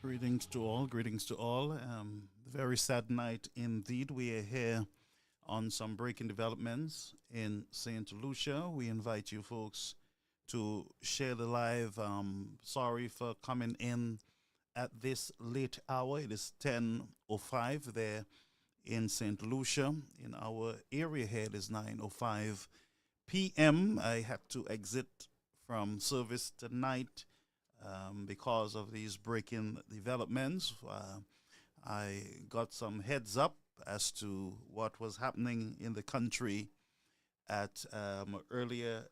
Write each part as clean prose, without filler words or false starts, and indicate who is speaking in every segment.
Speaker 1: Greetings to all. Greetings to all. Very sad night indeed. We are here on some breaking developments in St. Lucia. We invite you folks to share the live. Sorry for coming in at this late hour. It is 10:05 there in St. Lucia. In our area here, it is 9:05 p.m. I had to exit from service tonight because of these breaking developments. I got some heads up as to what was happening in the country at earlier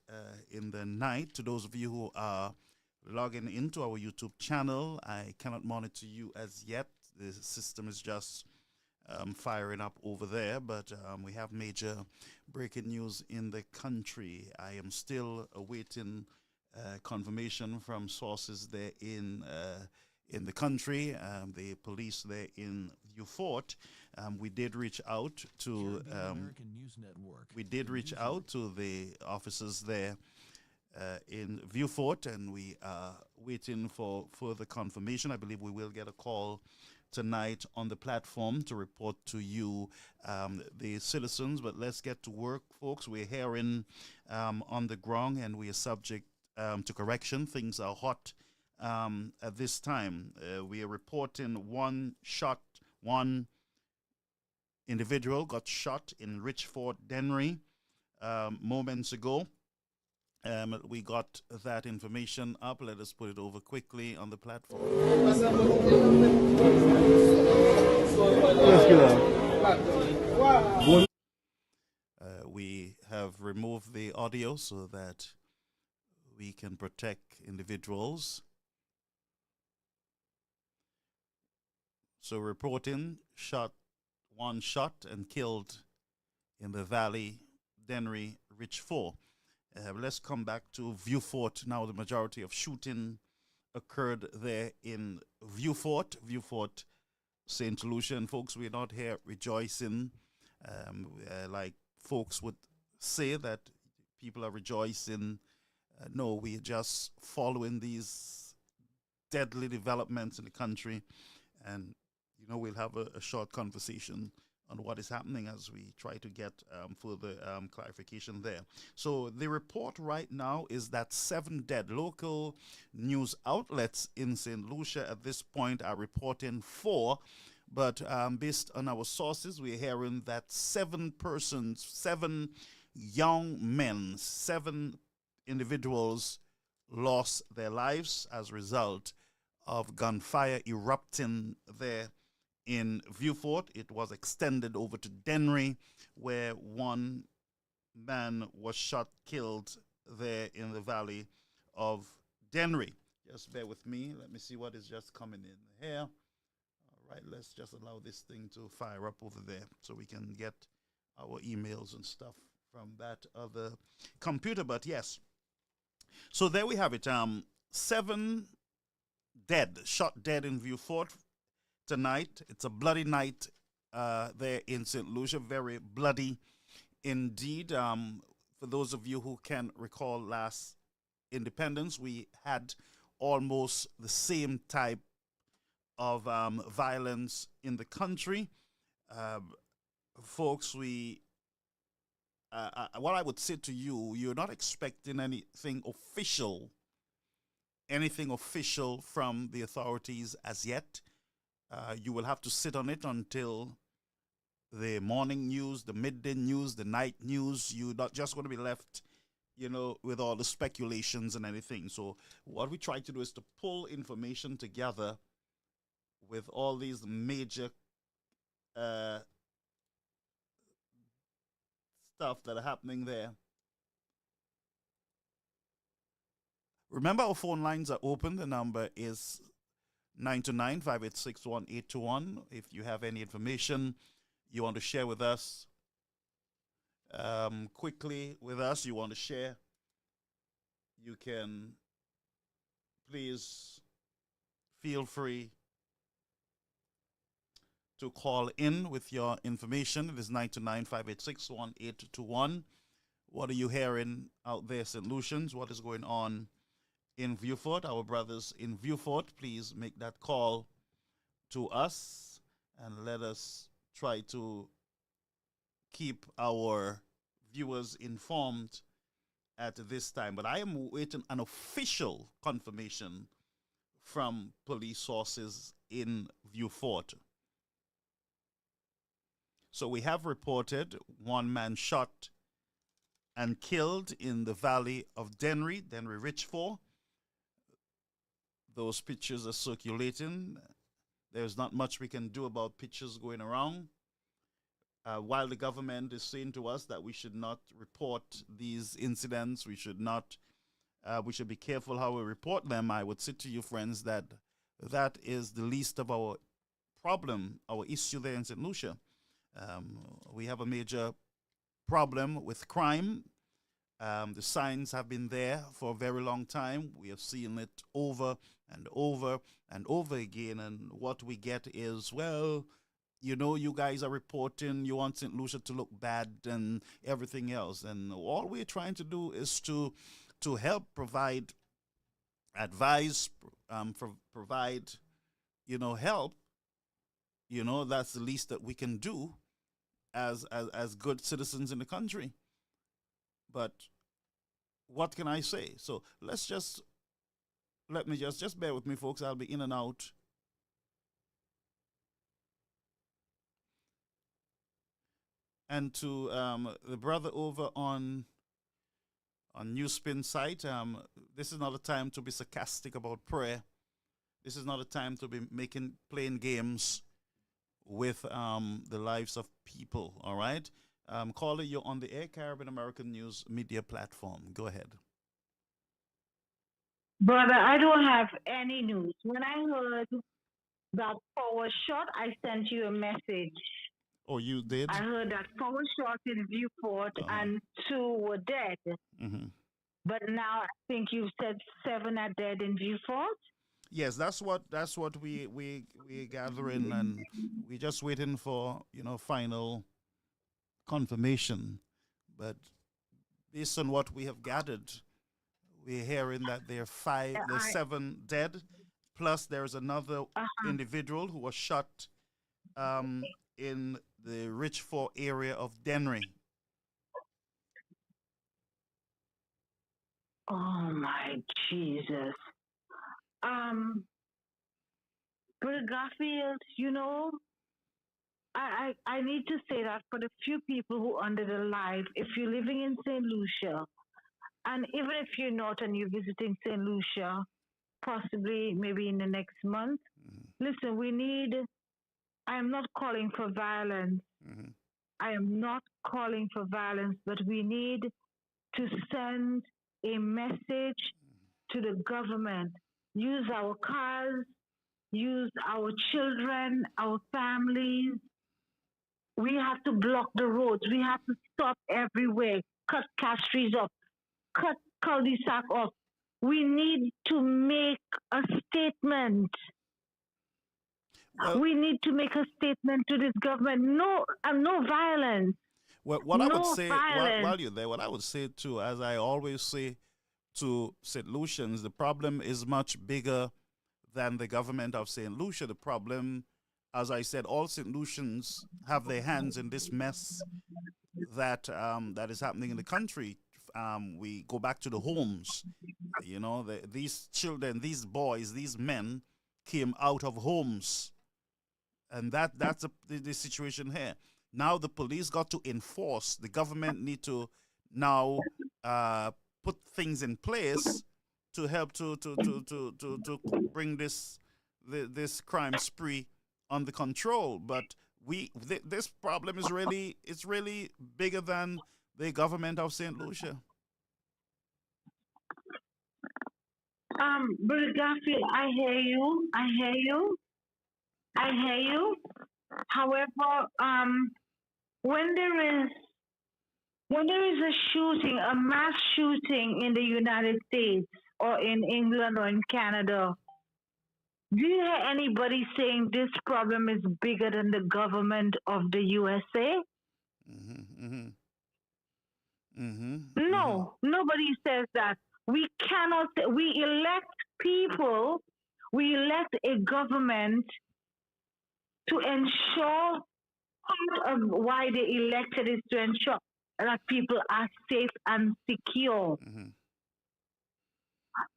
Speaker 1: in the night. To those of you who are logging into our YouTube channel, I cannot monitor you as yet. The system is just firing up over there, but we have major breaking news in the country. I am still awaiting confirmation from sources there in the country, the police there in Beaufort. We did reach out to the officers there in Beaufort, and we are waiting for further confirmation. I believe we will get a call tonight on the platform to report to you the citizens. But let's get to work, folks. We're hearing on the ground, and we are subject to correction. Things are hot at this time. We are reporting one individual got shot in Richford, Dennery, moments ago. We got that information up. Let us put it over quickly on the platform. We have removed the audio so that we can protect individuals. So reporting one shot and killed in the Valley, Dennery, Richford. Let's come back to Beaufort now. The majority of shooting occurred there in Beaufort, St. Lucia. And folks, we're not here rejoicing like folks would say that people are rejoicing. No, we're just following these deadly developments in the country. And, we'll have a short conversation on what is happening as we try to get further clarification there. So the report right now is that 7 dead. Local news outlets in St. Lucia at this point are reporting 4, but based on our sources, we're hearing that 7 persons, 7 young men, 7 individuals lost their lives as a result of gunfire erupting there in Beaufort. It was extended over to Dennery, where one man was shot, killed there in the valley of Dennery. Just bear with me. Let me see what is just coming in here. All right, let's just allow this thing to fire up over there so we can get our emails and stuff from that other computer. But yes, so there we have it. 7 dead, shot dead in Beaufort tonight. It's a bloody night there in St. Lucia, very bloody indeed. For those of you who can recall last independence, we had almost the same type of violence in the country. Folks, what I would say to you, you're not expecting anything official from the authorities as yet. You will have to sit on it until the morning news, the midday news, the night news. You're not just going to be left, with all the speculations and anything. So what we try to do is to pull information together with all these major stuff that are happening there. Remember, our phone lines are open. The number is 929-586-1821. If you have any information you want to share with us, quickly with us, you want to share, you can please feel free to call in with your information. It is 929-586-1821. What are you hearing out there, St. Lucians? What is going on in Beaufort? Our brothers in Beaufort, please make that call to us, and let us try to keep our viewers informed at this time. But I am waiting an official confirmation from police sources in Vieux Fort. So we have reported one man shot and killed in the valley of Denry Richford. Those pictures are circulating. There's not much we can do about pictures going around. While the government is saying to us that we should not report these incidents, we should not, we should be careful how we report them. I would say to you, friends, that that is the least of our problem, our issue there in St. Lucia. We have a major problem with crime. The signs have been there for a very long time. We have seen it over and over and over again. And what we get is, well, you know, you guys are reporting, you want St. Lucia to look bad and everything else. And all we're trying to do is to help provide advice, provide, you know, help. You know, that's the least that we can do as good citizens in the country. But what can I say? So let me just bear with me, folks. I'll be in and out. And to the brother over on Newspin site, this is not a time to be sarcastic about prayer. This is not a time to be playing games with the lives of people. All right, caller, you're on the Air Caribbean American News Media Platform. Go ahead.
Speaker 2: Brother, I don't have any news. When I heard that power shot, I sent you a message.
Speaker 1: Oh, you did?
Speaker 2: I heard that power shot in Vieux Fort and 2 were dead.
Speaker 1: Mm-hmm.
Speaker 2: But now I think you said 7 are dead in Vieux Fort.
Speaker 1: Yes, that's what we gathering, and we're just waiting for, you know, final confirmation. But based on what we have gathered, we're hearing that there's 7 dead, plus there's another individual who was shot in the Richford area of Denry.
Speaker 2: Oh my Jesus. Brother Garfield, you know, I need to say that for the few people who are under the live, if you're living in St. Lucia, and even if you're not and you're visiting St. Lucia, possibly maybe in the next month, listen, I am not calling for violence. I am not calling for violence, but we need to send a message to the government. Use our cars, use our children, our families. We have to block the roads. We have to stop everywhere, cut cash trees up, cut cul-de-sac off. We need to make a statement. Well, we need to make a statement to this government. No violence.
Speaker 1: Well, what I would say, while you're there, what I would say too, as I always say to St. Lucians, the problem is much bigger than the government of St. Lucia. The problem, as I said, all St. Lucians have their hands in this mess that that is happening in the country. We go back to the homes. You know, these children, these boys, these men came out of homes. And that's the situation here. Now the police got to enforce. The government need to now put things in place to help to bring this crime spree under control. But this problem is really bigger than the government of St. Lucia.
Speaker 2: Brother Garfield, I hear you. However, when there is a shooting, a mass shooting in the United States or in England or in Canada, do you hear anybody saying this problem is bigger than the government of the USA? No, nobody says that. We cannot. We elect people. We elect a government to ensure part of why they elected is to ensure that people are safe and secure.
Speaker 1: Mm-hmm.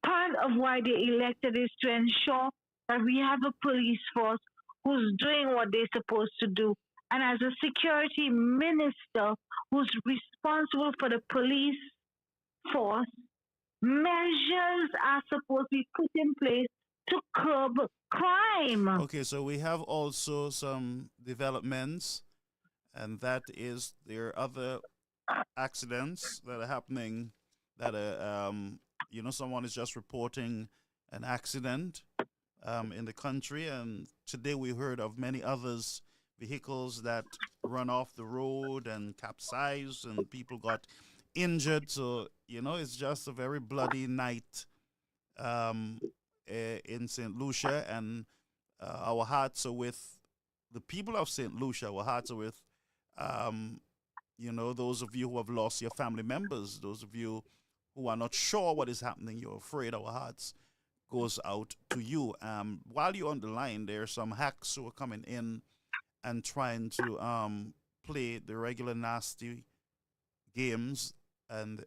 Speaker 2: Part of why they elected is to ensure that we have a police force who's doing what they're supposed to do. And as a security minister who's responsible for the police force, measures are supposed to be put in place to curb crime.
Speaker 1: Okay, so we have also some developments, and that is there are other accidents that are happening that someone is just reporting an accident in the country, and today we heard of many others vehicles that run off the road and capsize and people got injured. So it's just a very bloody night um, in St. Lucia, and our hearts are with the people of St. Lucia. Our hearts are with um, those of you who have lost your family members, those of you who are not sure what is happening, you're afraid, our hearts goes out to you. While you're on the line, there are some hacks who are coming in and trying to play the regular nasty games. And,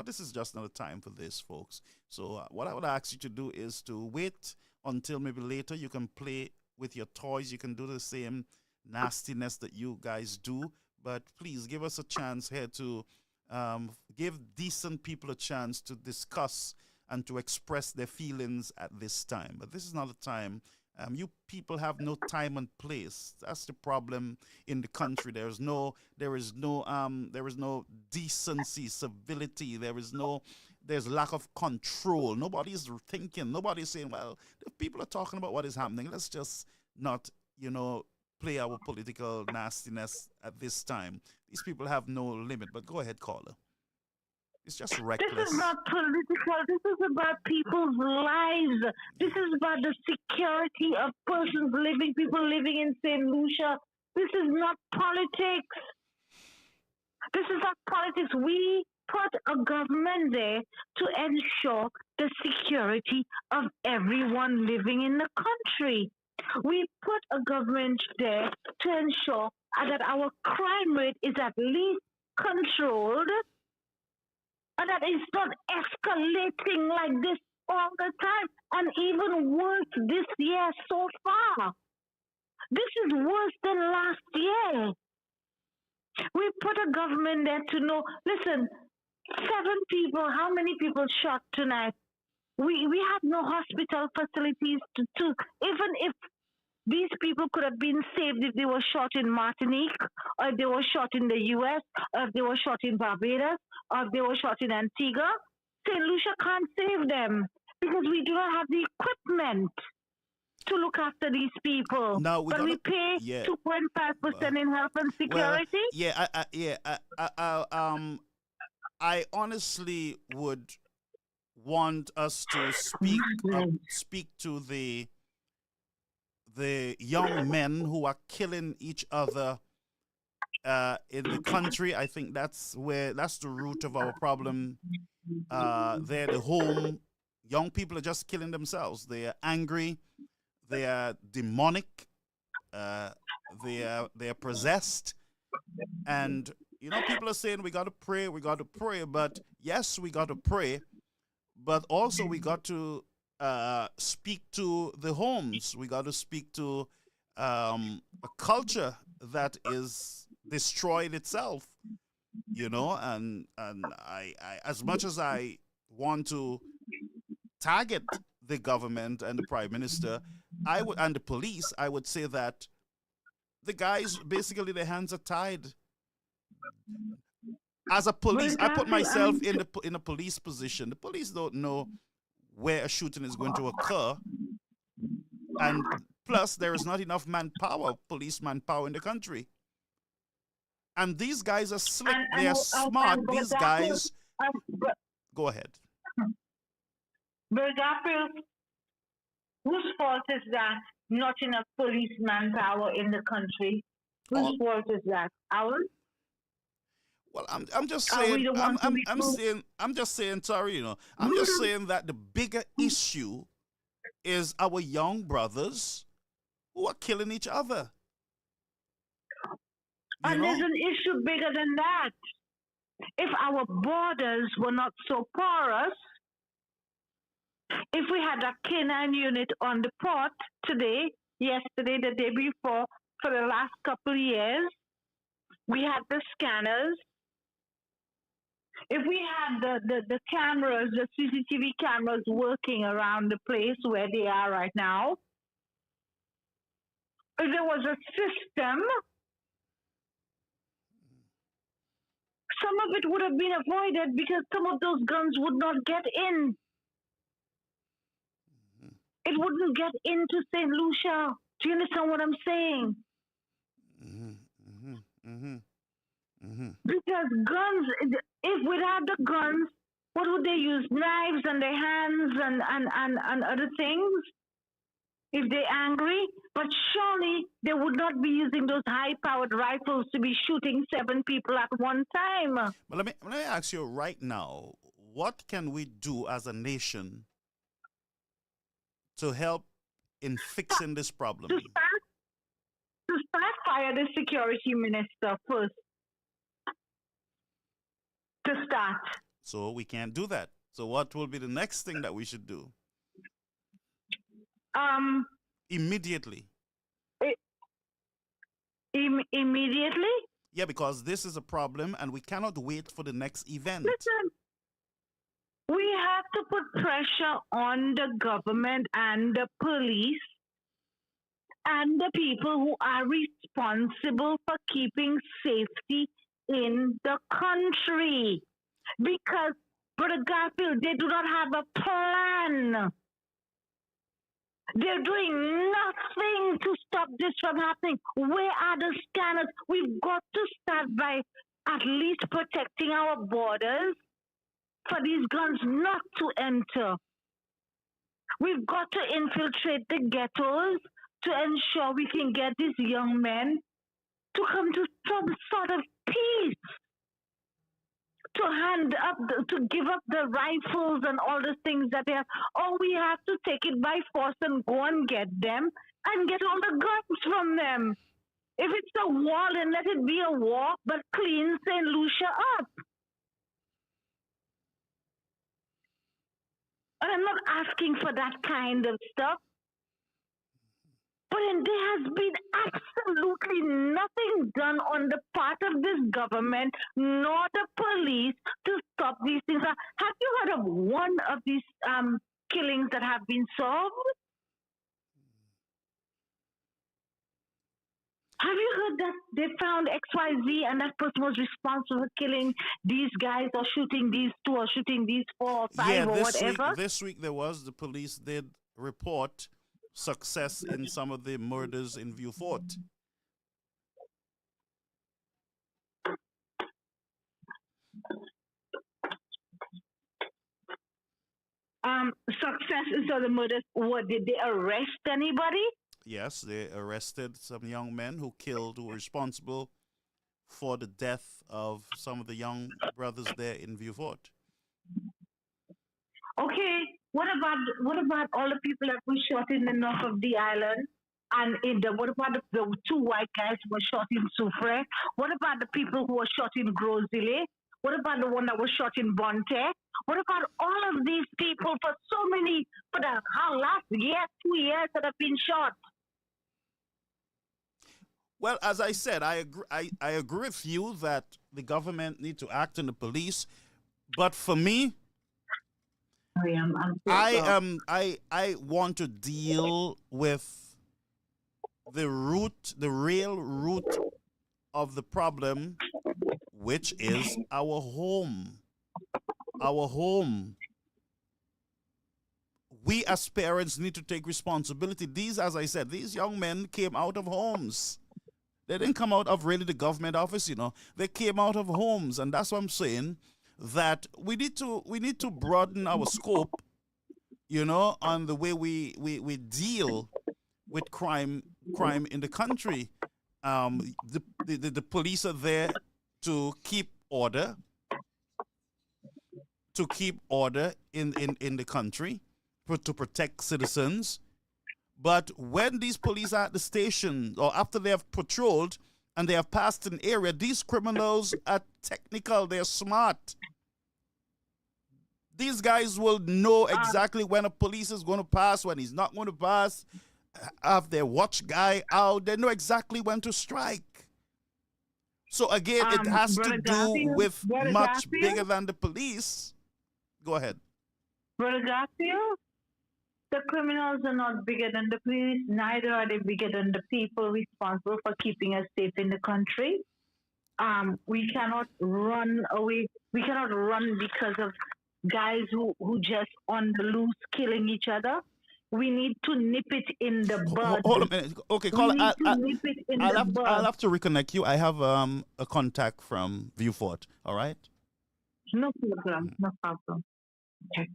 Speaker 1: this is just not a time for this, folks. So what I would ask you to do is to wait until maybe later you can play with your toys. You can do the same nastiness that you guys do. But please give us a chance here to give decent people a chance to discuss and to express their feelings at this time. But this is not the time. You people have no time and place. That's the problem in the country. There is no decency, civility. There's lack of control. Nobody's thinking. Nobody's saying, well, if people are talking about what is happening, let's just not, play our political nastiness at this time. These people have no limit. But go ahead, caller. It's just
Speaker 2: This is
Speaker 1: reckless.
Speaker 2: not political. This is about people's lives. This is about the security of people living in St. Lucia. This is not politics. This is not politics. We put a government there to ensure the security of everyone living in the country. We put a government there to ensure that our crime rate is at least controlled and that it's not escalating like this all the time and even worse this year so far. This is worse than last year. We put a government there to know, listen, 7 people, how many people shot tonight? We have no hospital facilities to even if these people could have been saved if they were shot in Martinique, or if they were shot in the US, or if they were shot in Barbados, or if they were shot in Antigua. St. Lucia can't save them because we do not have the equipment to look after these people.
Speaker 1: Now we
Speaker 2: But we
Speaker 1: gotta,
Speaker 2: pay
Speaker 1: yeah.
Speaker 2: 2.5% in health and
Speaker 1: Well,
Speaker 2: security.
Speaker 1: yeah, I honestly would want us to speak to the young men who are killing each other in the country. I think that's the root of our problem. They're the home. Young people are just killing themselves. They are angry. They are demonic. They are possessed. And people are saying we got to pray. We got to pray. But yes, we got to pray. But also we got to speak to the homes. We got to speak to a culture that is destroyed itself, and I as much as I want to target the government and the prime minister, and the police, I would say that the guys basically their hands are tied. As a police, I put myself in a police position. The police don't know where a shooting is going to occur, and plus there is not enough manpower, police manpower in the country. And these guys are slick. They are smart. These guys. Go ahead.
Speaker 2: But whose fault is that? Not enough police manpower in the country. Whose fault is that? Ours?
Speaker 1: Well, I'm just
Speaker 2: Are we
Speaker 1: saying.
Speaker 2: the ones to be
Speaker 1: I'm just saying. Sorry, I'm just saying that the bigger issue is our young brothers who are killing each other. You
Speaker 2: And there's
Speaker 1: know?
Speaker 2: an issue bigger than that. If our borders were not so porous, if we had a canine unit on the port today, yesterday, the day before, for the last couple of years, we had the scanners. If we had the cameras, the CCTV cameras working around the place where they are right now, if there was a system, some of it would have been avoided because some of those guns would not get in. It wouldn't get into St. Lucia. Do you understand what I'm saying? Because guns, if without the guns, what would they use? Knives and their hands and other things if they're angry? But surely they would not be using those high-powered rifles to be shooting 7 people at one time.
Speaker 1: But let me ask you right now, what can we do as a nation to help in fixing this problem?
Speaker 2: To start, fire the security minister first. To start.
Speaker 1: So we can't do that. So what will be the next thing that we should do? Immediately.
Speaker 2: Immediately?
Speaker 1: Yeah, because this is a problem and we cannot wait for the next event.
Speaker 2: Listen, we have to put pressure on the government and the police and the people who are responsible for keeping safety in the country. Because, Brother Garfield, they do not have a plan. They're doing nothing to stop this from happening. Where are the scanners? We've got to start by at least protecting our borders for these guns not to enter. We've got to infiltrate the ghettos to ensure we can get these young men to come to some sort of peace, to hand up, to give up the rifles and all the things that they have. Or we have to take it by force and go and get them and get all the guns from them. If it's a war, then let it be a war, but clean St. Lucia up. And I'm not asking for that kind of stuff. But there has been absolutely nothing done on the part of this government, nor the police, to stop these things. Have you heard of one of these killings that have been solved? Have you heard that they found XYZ and that person was responsible for killing these guys or shooting these 2 or shooting these 4 or 5 or whatever?
Speaker 1: This week there was, the police did report success in some of the murders in Vieux Fort.
Speaker 2: Success in some of the murders. What, did they arrest anybody?
Speaker 1: Yes, they arrested some young men who were responsible for the death of some of the young brothers there in Vieux Fort.
Speaker 2: Okay, what about all the people that were shot in the north of the island? And what about the 2 white guys who were shot in Soufrière? What about the people who were shot in Gros-Îlet? What about the one that was shot in Bonte? What about all of these people for the last year, 2 years that have been shot?
Speaker 1: Well, as I said, I agree with you that the government need to act on the police, but for me, I want to deal with the real root of the problem, which is our home. Our home. We as parents need to take responsibility. As I said, these young men came out of homes. They didn't come out of really the government office, They came out of homes, and that's what I'm saying. That we need to broaden our scope, on the way we deal with crime in the country. The police are there to keep order, in the country, to protect citizens. But when these police are at the station or after they have patrolled and they have passed an area, these criminals are technical, they're smart. These guys will know
Speaker 2: Um,
Speaker 1: exactly when a police is going to pass, when he's not going to pass, have their watch guy out. They know exactly when to strike. So again, it has to do with
Speaker 2: Brother
Speaker 1: much bigger
Speaker 2: Garfield,
Speaker 1: than the police. Go ahead.
Speaker 2: Brother Garfield, the criminals are not bigger than the police, neither are they bigger than the people responsible for keeping us safe in the country. We cannot run away. We cannot run because of guys who just on the loose killing each other. We need to nip it in the bud.
Speaker 1: Hold a minute. Okay,
Speaker 2: We
Speaker 1: call.
Speaker 2: need to nip it in the
Speaker 1: I'll
Speaker 2: bud.
Speaker 1: have to reconnect you. I have a contact from Viewfort. All right.
Speaker 2: No problem. No problem. Okay.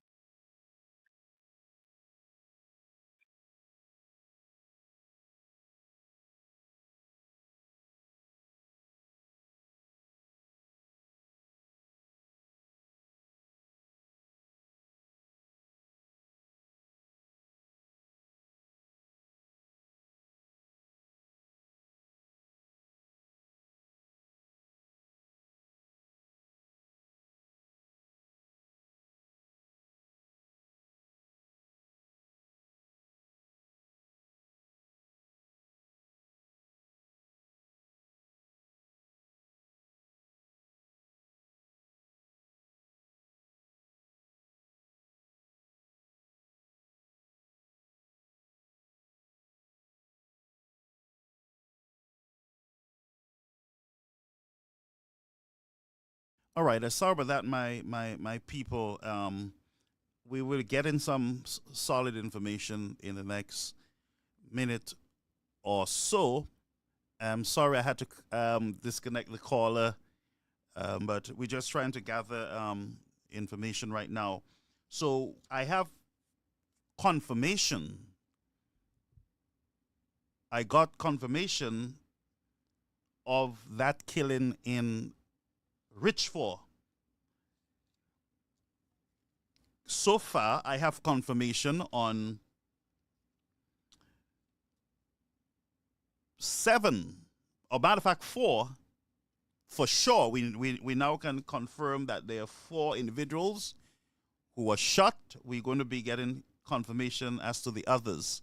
Speaker 1: All right. Sorry about that, my people. We will get in some solid information in the next minute or so. I'm sorry I had to disconnect the caller, but we're just trying to gather information right now. So I have confirmation. I got confirmation of that killing in Richford. So far, I have confirmation on 7, or matter of fact, 4 for sure. We now can confirm that there are 4 individuals who were shot. We're going to be getting confirmation as to the others,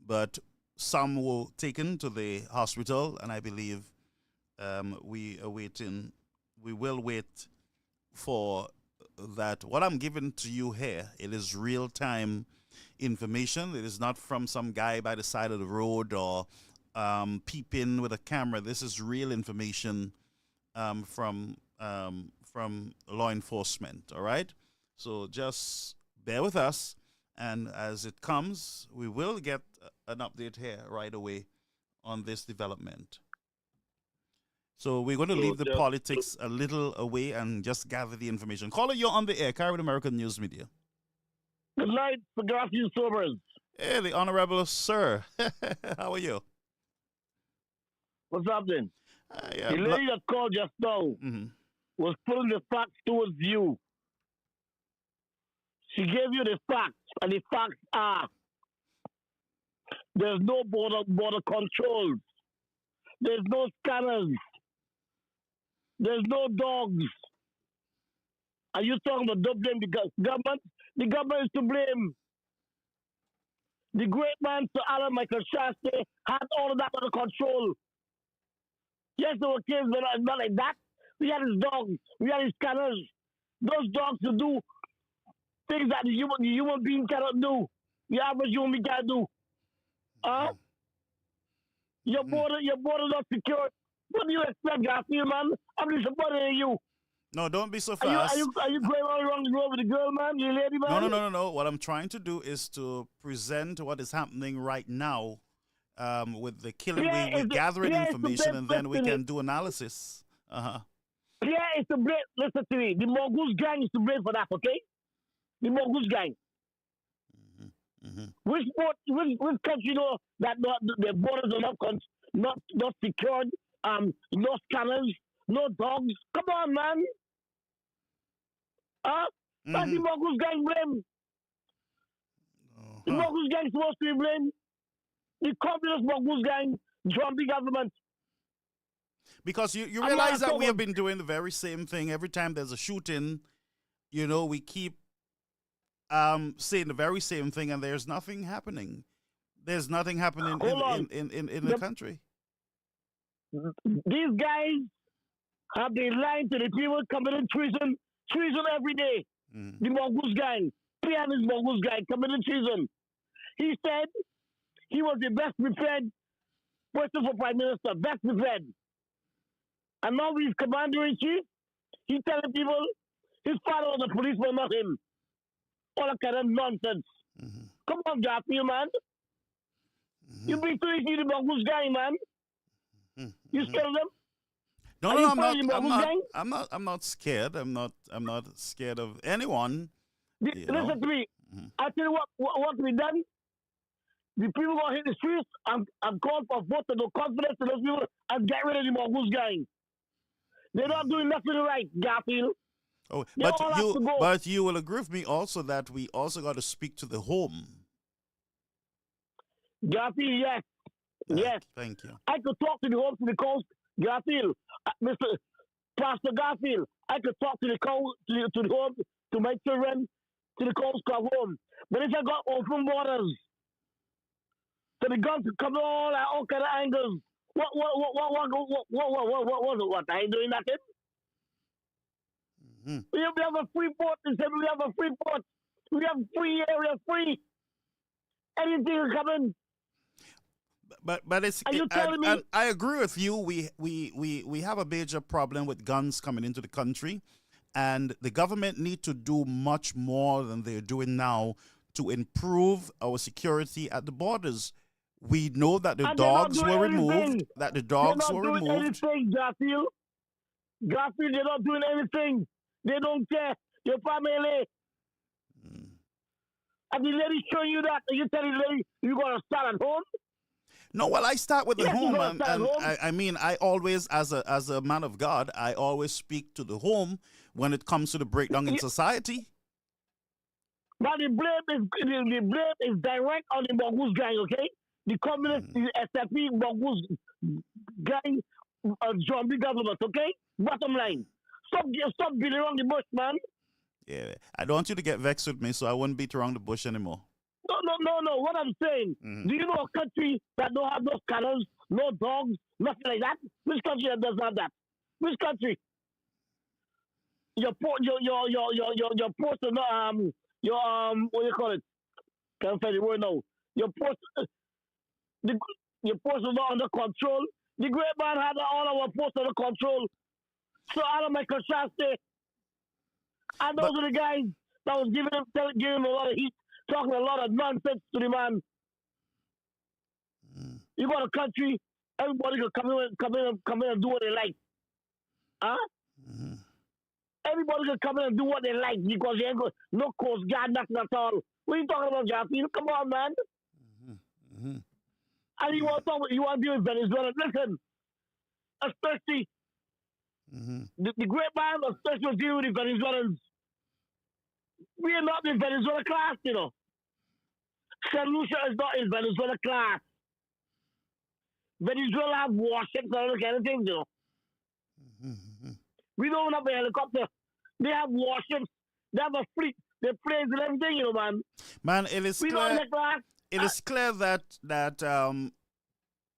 Speaker 1: but some were taken to the hospital, and I believe we are waiting. We will wait for that. What I'm giving to you here, it is real time information. It is not from some guy by the side of the road or peeping with a camera. This is real information from law enforcement. All right, so just bear with us, and as it comes, we will get an update here right away on this development. So we're going to
Speaker 3: So
Speaker 1: leave the
Speaker 3: just
Speaker 1: politics a little away and just gather the information. Caller, you're on the air. Carry with American News Media.
Speaker 3: good night, Gaddafi Sobers.
Speaker 1: Hey, the Honorable Sir. How are you?
Speaker 3: What's happening?
Speaker 1: Yeah,
Speaker 3: The lady that called just now was putting the facts towards you. She gave you the facts, and the facts are there's no border controls, there's no scanners, there's no dogs. Are you talking about don't blame the government? The government is to blame. The great man Sir Alan Michael Shasta had all of that under control. Yes, there were cases, but not like that. We had his dogs, we had his scanners. Those dogs to do things that the human being cannot do. The average human being cannot do. Your border not secure. What do you expect, Garfield, man? I'm disappointed in you.
Speaker 1: no, don't be so
Speaker 3: Are you are
Speaker 1: fast.
Speaker 3: you are you going all around the road with the girl, man? The lady,
Speaker 1: No,
Speaker 3: man?
Speaker 1: no, no, no, no. What I'm trying to do is to present what is happening right now with the killing. We're gathering information and then we can do analysis. Uh-huh.
Speaker 3: Pierre is to blame. Listen to me. The Mongoose gang is to blame for that, okay? The Mongoose gang.
Speaker 1: Mm-hmm.
Speaker 3: Which country know that the borders are not secured? No scanners, no dogs. Come on, man. That's the
Speaker 1: Mm-hmm.
Speaker 3: Mongoose gang blame. The
Speaker 1: Uh-huh.
Speaker 3: Mongoose gang supposed to be blamed. The communist mongoose gang joined the government.
Speaker 1: Because you
Speaker 3: I'm not
Speaker 1: realize that we have
Speaker 3: someone.
Speaker 1: been doing the very same thing every time there's a shooting. You know, we keep saying the very same thing, and there's nothing happening. There's nothing happening
Speaker 3: Hold on.
Speaker 1: in the
Speaker 3: The,
Speaker 1: country.
Speaker 3: these guys have been lying to the people committing treason every day.
Speaker 1: Mm.
Speaker 3: The mongoose gang, pianist mongoose gang committing treason. He said he was the best prepared person for prime minister, best prepared. And now he's commander in chief. He's telling people his father was a policeman, not him. All that kind of nonsense.
Speaker 1: Mm-hmm.
Speaker 3: Come on, Garfield, man.
Speaker 1: Mm-hmm.
Speaker 3: You been to the mongoose gang, man.
Speaker 1: Mm-hmm.
Speaker 3: You scared of them?
Speaker 1: No,
Speaker 3: Are
Speaker 1: no,
Speaker 3: you
Speaker 1: I'm
Speaker 3: part
Speaker 1: not.
Speaker 3: of the
Speaker 1: I'm
Speaker 3: mongoose
Speaker 1: not.
Speaker 3: gang?
Speaker 1: I'm not. I'm not scared. I'm not scared of anyone. You know.
Speaker 3: Listen to me.
Speaker 1: Mm-hmm.
Speaker 3: I tell you what we done. The people gonna hit the streets. I'm calling for vote to no confidence to those people and get rid of the mongoose gang. They're not doing nothing right, Garfield.
Speaker 1: Oh,
Speaker 3: They all have to go.
Speaker 1: but you will agree with me also that we also got to speak to the home.
Speaker 3: Garfield, yes. Yes.
Speaker 1: Thank you.
Speaker 3: I could talk to the home, to the coast, Garfield. Mr. Pastor Garfield, I could talk to the coast, to the home, to my children, to the coast club home. But if I got open borders, so the guns come all kind of angles. What? I ain't doing nothing.
Speaker 1: Mm-hmm.
Speaker 3: We have a free port. We have a free port. We have free area, free. Anything is coming.
Speaker 1: But it's.
Speaker 3: Are you telling me?
Speaker 1: And I agree with you. We have a major problem with guns coming into the country, and the government need to do much more than they're doing now to improve our security at the borders. We know that the
Speaker 3: And they're not
Speaker 1: dogs
Speaker 3: doing
Speaker 1: were
Speaker 3: anything.
Speaker 1: removed. That the dogs
Speaker 3: They're
Speaker 1: were
Speaker 3: not doing
Speaker 1: removed.
Speaker 3: anything, Garfield. Garfield, they're not doing anything. They don't care. Your family.
Speaker 1: Mm.
Speaker 3: And the lady showing you that, and you tell the lady you're going to start at home?
Speaker 1: No, well, I start with the
Speaker 3: Yes,
Speaker 1: home,
Speaker 3: you're
Speaker 1: and,
Speaker 3: gonna start at home.
Speaker 1: I mean, I always, as a man of God, I always speak to the home when it comes to the breakdown in society.
Speaker 3: But the blame is direct on the mongoose gang, okay? The communist, the SFP mongoose gang, zombie government, okay? Bottom line. Stop beating around the bush, man.
Speaker 1: Yeah, I don't want you to get vexed with me, so I won't beat around the bush anymore.
Speaker 3: No. What I'm saying, do you know a country that don't have no cannons, no dogs, nothing like that? Which country that doesn't have that? Which country? Your post, what do you call it? Can't find the word now. Your post, your post is not under control. The great man had all our posts under control. So out of my contrast, and those are the guys that was giving him a lot of heat, talking a lot of nonsense to the man. You got a country, everybody can come in and do what they like. Huh?
Speaker 1: Mm-hmm.
Speaker 3: Everybody can come in and do what they like because you ain't got no coast guard, nothing at all. What are you talking about, Jaffe? Come on, man.
Speaker 1: Mm-hmm.
Speaker 3: And you want to deal with Venezuela. Listen, especially the great man, especially deal with the Venezuelans. We are not in Venezuela class, you know. St. Lucia is not in Venezuela class. Venezuela have warships and all kind of things, you know.
Speaker 1: Mm-hmm.
Speaker 3: We don't have a helicopter. They have warships. They have a fleet. They planes and everything, you know, man.
Speaker 1: Man, it is
Speaker 3: We not in
Speaker 1: clear.
Speaker 3: the class.
Speaker 1: It is clear that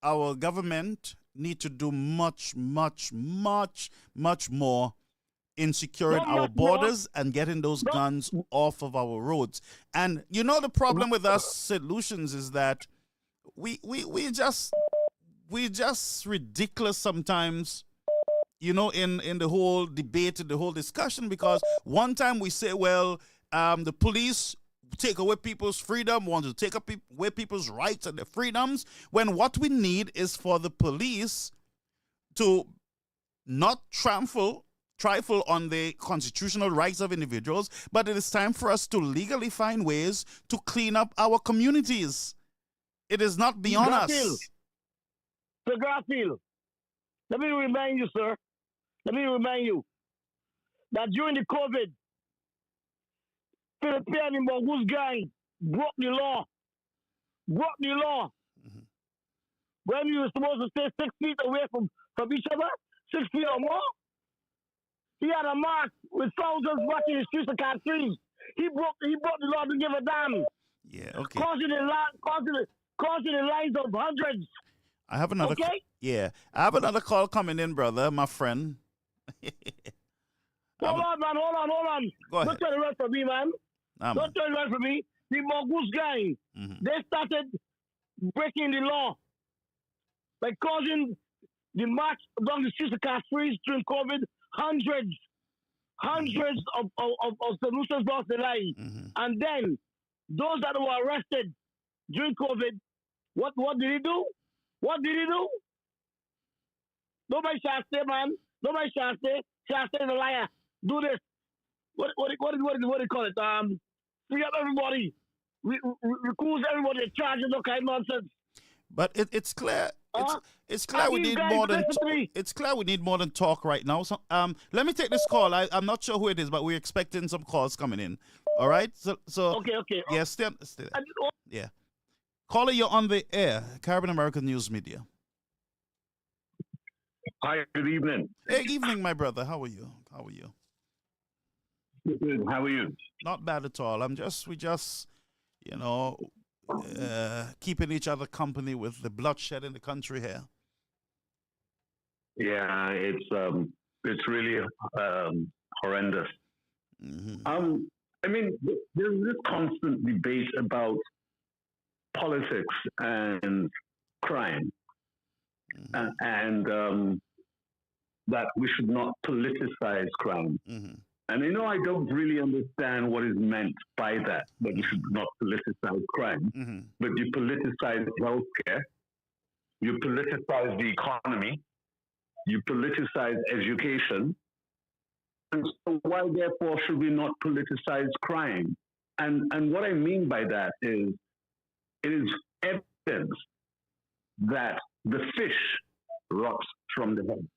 Speaker 1: our government need to do much more in securing our borders and getting those guns off of our roads. And you know the problem with us solutions is that we just ridiculous sometimes, you know, in the whole debate, in the whole discussion, because one time we say, well, the police take away people's freedom, want to take away people's rights and their freedoms, when what we need is for the police to not trifle on the constitutional rights of individuals, but it is time for us to legally find ways to clean up our communities. It is not beyond us.
Speaker 3: So Garfield, let me remind you, sir. Let me remind you that during the COVID, Philippine mongoose gang broke the law. when we were supposed to stay 6 feet away from each other, 6 feet or more. He had a march with soldiers watching the streets of Castries. He broke the law to give a damn,
Speaker 1: Yeah. Okay.
Speaker 3: causing the lives of hundreds.
Speaker 1: I have another.
Speaker 3: Okay?
Speaker 1: Yeah. I have another call coming in, brother. My friend.
Speaker 3: Hold on, man. Hold on.
Speaker 1: Go ahead.
Speaker 3: Don't turn around for me, man.
Speaker 1: Nah, man.
Speaker 3: Don't turn around for me. The Mongoose gang, they started breaking the law by causing the march along the streets of Castries during COVID. Hundreds of solutions lost their lives. And then those that were arrested during COVID, what did he do? What did he do? Nobody shall say, man. Nobody shall say. Shall say the liar. Do this. What do you call it? Free up everybody. Recuse everybody. Charge no kind of nonsense.
Speaker 1: But it's clear. It's clear we need more than. It's clear we need more than talk right now. So let me take this call. I'm not sure who it is, but we're expecting some calls coming in. All right. So
Speaker 3: Okay.
Speaker 1: yeah, stay there. Yeah. Caller, you're on the air. Caribbean American News Media.
Speaker 4: Hi, good evening.
Speaker 1: Hey, evening, my brother. How are you?
Speaker 4: Good. How are you?
Speaker 1: Not bad at all. We just, keeping each other company with the bloodshed in the country here.
Speaker 4: Yeah, it's really horrendous. I mean, there's this constant debate about politics and crime, and that we should not politicize crime. And I don't really understand what is meant by that you should not politicize crime. But you politicize healthcare, you politicize the economy, you politicize education. And so why, therefore, should we not politicize crime? And what I mean by that is, it is evidence that the fish rots from the head.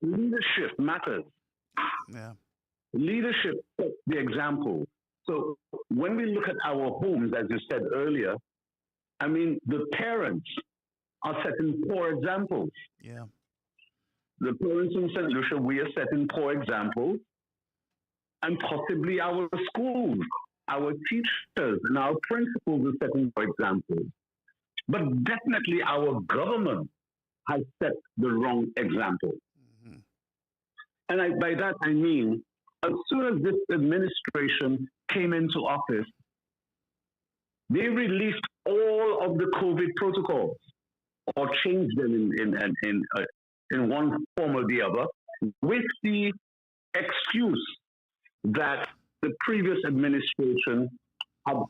Speaker 4: Leadership matters.
Speaker 1: Yeah.
Speaker 4: Leadership sets the example. So when we look at our homes, as you said earlier, I mean, the parents are setting poor examples.
Speaker 1: Yeah.
Speaker 4: The parents in St. Lucia, we are setting poor examples, and possibly our schools, our teachers, and our principals are setting poor examples. But definitely our government has set the wrong example. And by that I mean, as soon as this administration came into office, they released all of the COVID protocols, or changed them in one form or the other, with the excuse that the previous administration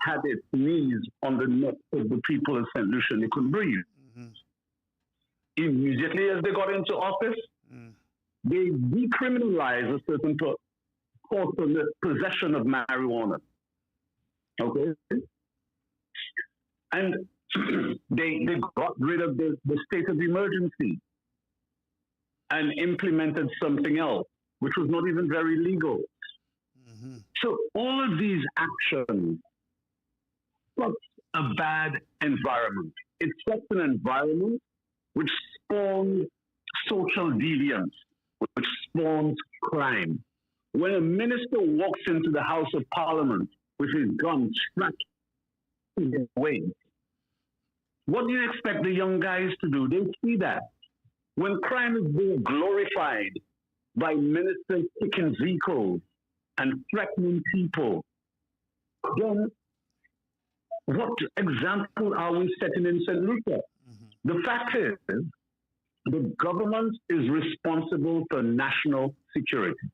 Speaker 4: had its knees on the neck of the people of St. Lucia and they couldn't breathe. Immediately as they got into office, they decriminalized a certain possession of marijuana. Okay? And they got rid of the state of emergency and implemented something else, which was not even very legal. So all of these actions sets a bad environment. It sets an environment which spawns social deviance, which spawns crime. When a minister walks into the House of Parliament with his gun strapped to his waist, what do you expect the young guys to do? They see that. When crime is being glorified by ministers taking vehicles and threatening people, then what example are we setting in St. Lucia? The fact is, the government is responsible for national security.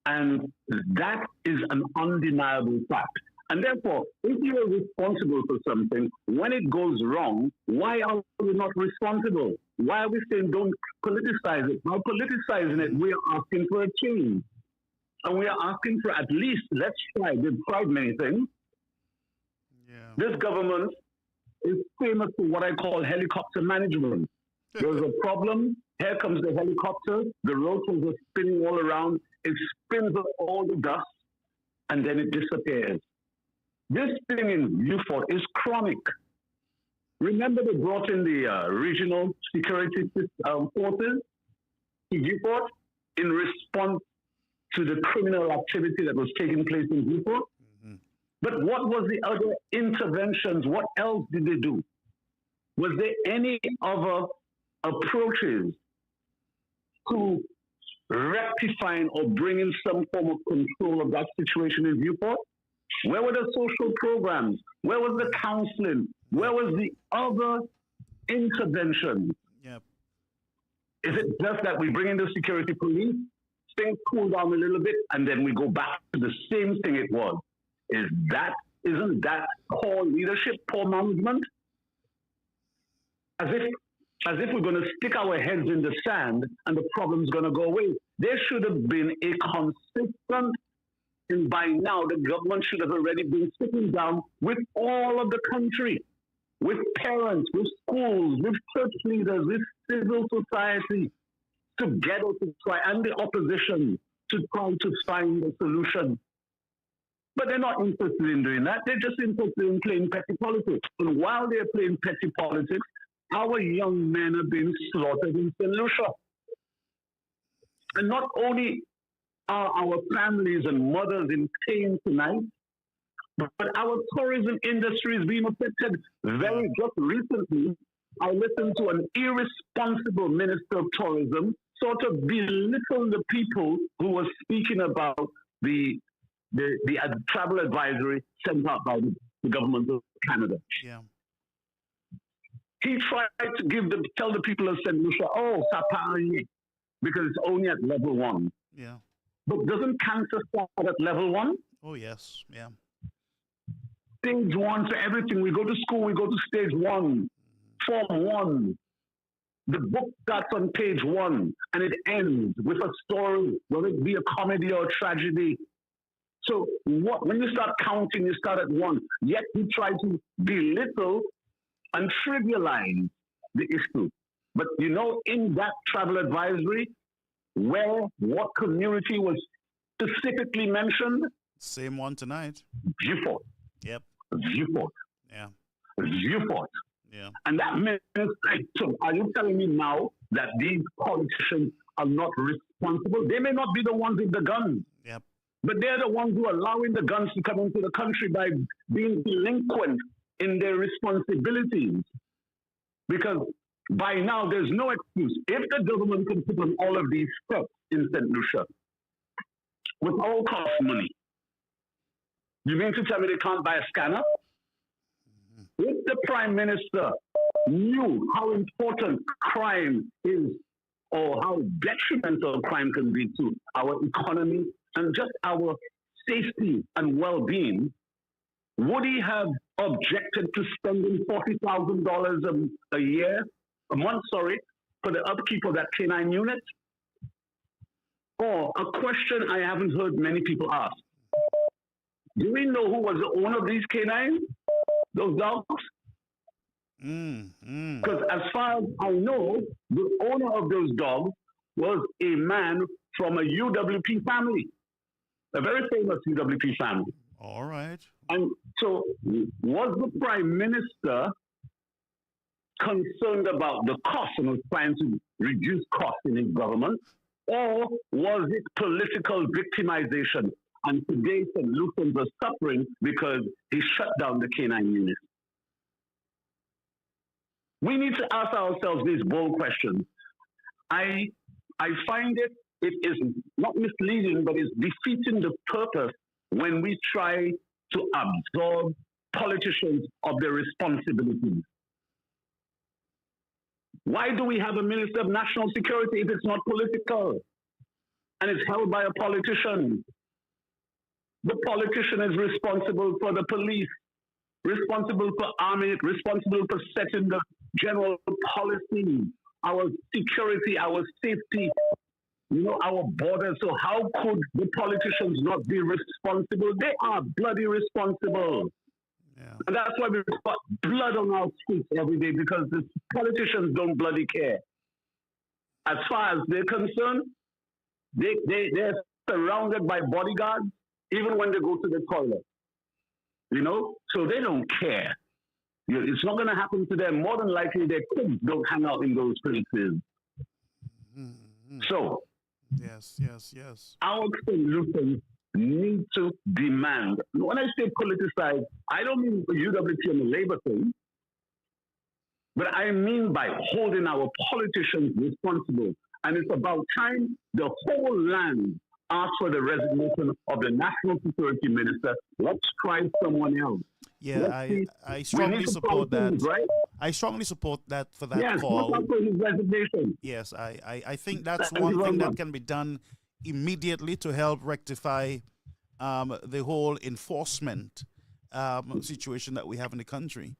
Speaker 4: And that is an undeniable fact. And therefore, if you are responsible for something, when it goes wrong, why are we not responsible? Why are we saying don't politicize it? By politicizing it, we are asking for a change. And we are asking for at least, let's try. They've tried many things. This government is famous for what I call helicopter management. There's a problem, here comes the helicopter, the rotors are spinning all around, it spins up all the dust, and then it disappears. This thing in Beaufort is chronic. Remember, they brought in the regional security forces to Newport in response to the criminal activity that was taking place in Newport.
Speaker 1: Mm-hmm.
Speaker 4: But what was the other interventions? What else did they do? Was there any other approaches to rectifying or bringing some form of control of that situation in Newport? Where were the social programs? Where was the counseling? Where was the other intervention?
Speaker 1: Yep.
Speaker 4: Is it just that we bring in the security police, things cool down a little bit, and then we go back to the same thing it was? Isn't that poor leadership, poor management? As if we're going to stick our heads in the sand and the problem's going to go away. There should have been a consistent, and by now the government should have already been sitting down with all of the country, with parents, with schools, with church leaders, with civil society, together to try, and the opposition, to try to find a solution. But they're not interested in doing that. They're just interested in playing petty politics. And while they're playing petty politics, our young men are being slaughtered in St. Lucia. And not only are our families and mothers in pain tonight, but our tourism industry is being affected. Very just recently, I listened to an irresponsible minister of tourism sort of belittle the people who were speaking about the travel advisory sent out by the government of Canada.
Speaker 1: Yeah.
Speaker 4: He tried to tell the people of St. Lucia, oh, Sapari, because it's only at level 1.
Speaker 1: Yeah.
Speaker 4: But doesn't cancer start at level 1?
Speaker 1: Oh, yes. Yeah.
Speaker 4: Stage 1 for everything. We go to school, we go to stage 1, form 1. The book starts on page 1 and it ends with a story, whether it be a comedy or a tragedy. So when you start counting, you start at 1. Yet you try to belittle and trivialize the issue. But in that travel advisory, what community was specifically mentioned?
Speaker 1: Same one tonight.
Speaker 4: Viewport.
Speaker 1: Yep.
Speaker 4: Viewport.
Speaker 1: Yeah.
Speaker 4: Viewport.
Speaker 1: Yeah.
Speaker 4: And that means, so are you telling me now that these politicians are not responsible? They may not be the ones with the guns.
Speaker 1: Yep.
Speaker 4: But they're the ones who are allowing the guns to come into the country by being delinquent in their responsibilities. Because by now, there's no excuse. If the government can put on all of these steps in St. Lucia, with all cost money, you mean to tell me they can't buy a scanner? Mm-hmm. If the Prime Minister knew how important crime is, or how detrimental crime can be to our economy and just our safety and well-being, would he have objected to spending $40,000 a month, for the upkeep of that canine unit? Or a question I haven't heard many people ask. Do we know who was the owner of these canines, those dogs? Because as far as I know, the owner of those dogs was a man from a UWP family, a very famous UWP family.
Speaker 1: All right.
Speaker 4: And so, was the Prime Minister concerned about the cost and was trying to reduce costs in his government? Or was it political victimization? And today, St. Lucians are suffering because he shut down the canine unit. We need to ask ourselves these bold questions. I find it is not misleading, but it's defeating the purpose when we try to absolve politicians of their responsibilities. Why do we have a Minister of National Security if it's not political and it's held by a politician? The politician is responsible for the police, responsible for army, responsible for setting the general policy, our security, our safety, our borders. So how could the politicians not be responsible? They are bloody responsible.
Speaker 1: Yeah.
Speaker 4: And that's why we've got blood on our streets every day, because the politicians don't bloody care. As far as they're concerned, they're surrounded by bodyguards, even when they go to the toilet. So they don't care. It's not going to happen to them. More than likely, their kids don't hang out in those places.
Speaker 1: Mm-hmm.
Speaker 4: So,
Speaker 1: Yes, yes, yes.
Speaker 4: our solutions need to demand. When I say politicize, I don't mean the UWT and the labor thing, but I mean by holding our politicians responsible. And it's about time the whole land asked for the resignation of the national security minister. Let's try someone else.
Speaker 1: Yeah,
Speaker 4: Let's see.
Speaker 1: I
Speaker 4: We need
Speaker 1: strongly
Speaker 4: to
Speaker 1: support that.
Speaker 4: things, right?
Speaker 1: I strongly support that for that
Speaker 4: Yes, look
Speaker 1: call.
Speaker 4: out for his resignation.
Speaker 1: Yes, I think that's
Speaker 4: Thank you
Speaker 1: one
Speaker 4: very
Speaker 1: thing that
Speaker 4: much.
Speaker 1: can be done immediately to help rectify the whole enforcement situation that we have in the country.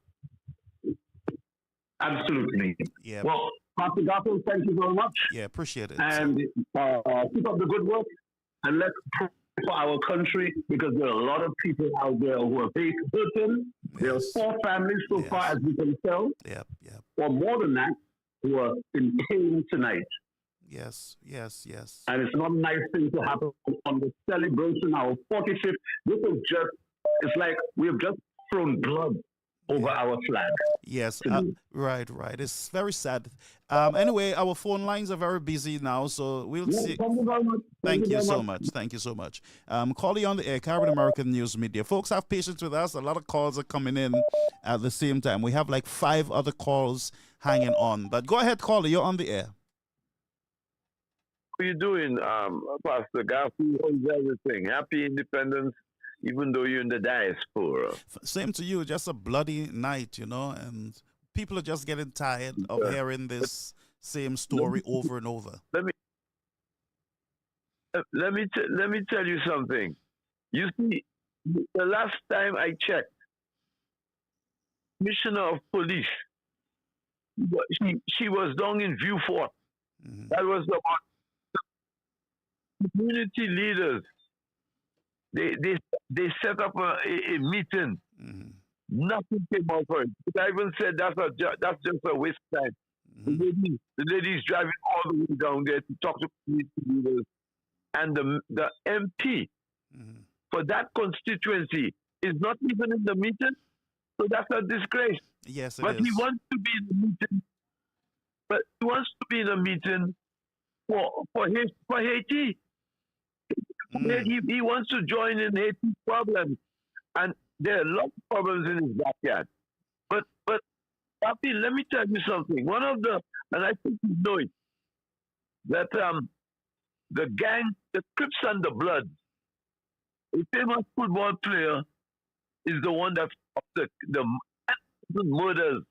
Speaker 4: Absolutely.
Speaker 1: Yeah,
Speaker 4: Well, Pastor Garfield, thank you very much.
Speaker 1: yeah, appreciate it.
Speaker 4: And keep up the good work. And let's pray for our country because there are a lot of people out there who are hurting. There are
Speaker 1: Yes.
Speaker 4: 4 families so
Speaker 1: Yes.
Speaker 4: far, as we can tell,
Speaker 1: Yep, yep.
Speaker 4: or more than that, who are in pain tonight.
Speaker 1: Yes, yes, yes.
Speaker 4: And it's not a nice thing to happen on the celebration, our 45th. This is just, it's like we have just thrown blood over our flag.
Speaker 1: Yes,
Speaker 4: today.
Speaker 1: right, right. It's very sad. Anyway, our phone lines are very busy now, so we'll
Speaker 4: Yeah,
Speaker 1: see.
Speaker 4: thank you very much.
Speaker 1: Thank you
Speaker 4: very
Speaker 1: so much. Thank you so much. Calling on the air, Caribbean American News Media. Folks, have patience with us. A lot of calls are coming in at the same time. We have like 5 other calls hanging on. But go ahead, caller. You're on the air.
Speaker 5: How you doing, Pastor Garfield? How's everything? Happy Independence, even though you're in the diaspora.
Speaker 1: Same to you. Just a bloody night, you know, and people are just getting tired of hearing this same story over and over.
Speaker 5: Let me tell you something. You see, the last time I checked, Commissioner of Police, she was down in Viewfort.
Speaker 1: Mhm.
Speaker 5: That was about community leaders. They set up a meeting.
Speaker 1: Mhm.
Speaker 5: Nothing came out for it. I even said that's just a waste of time.
Speaker 1: Mhm.
Speaker 5: The lady's driving all the way down there to talk to community leaders, and the MP
Speaker 1: Mhm.
Speaker 5: for that constituency is not even in the meeting. So that's a disgrace.
Speaker 1: Yes, it
Speaker 5: But he
Speaker 1: is.
Speaker 5: wants to be in the meeting. But he wants to be in a meeting for Haiti.
Speaker 1: Mm.
Speaker 5: He wants to join in Haiti's problems, and there are a lot of problems in his backyard. But Papi, let me tell you something. One of the, and I think you know it, that the gang, the Crips and the Bloods, a famous football player is the one that stopped the murders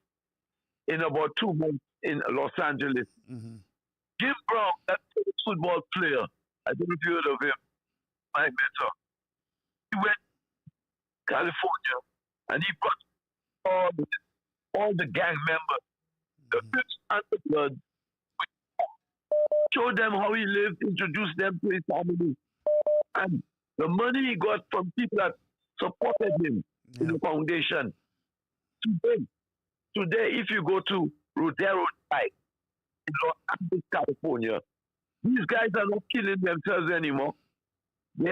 Speaker 5: in about 2 months in Los Angeles.
Speaker 1: Mhm.
Speaker 5: Jim Brown, that famous football player, I don't know if you heard of him, my mentor. He went to California and he brought all the gang members, the Crips and the Bloods, showed them how he lived, introduced them to his family. And the money he got from people that supported him in the foundation. Today, if you go to Rodero Drive in Los Angeles, California, these guys are not killing themselves anymore. They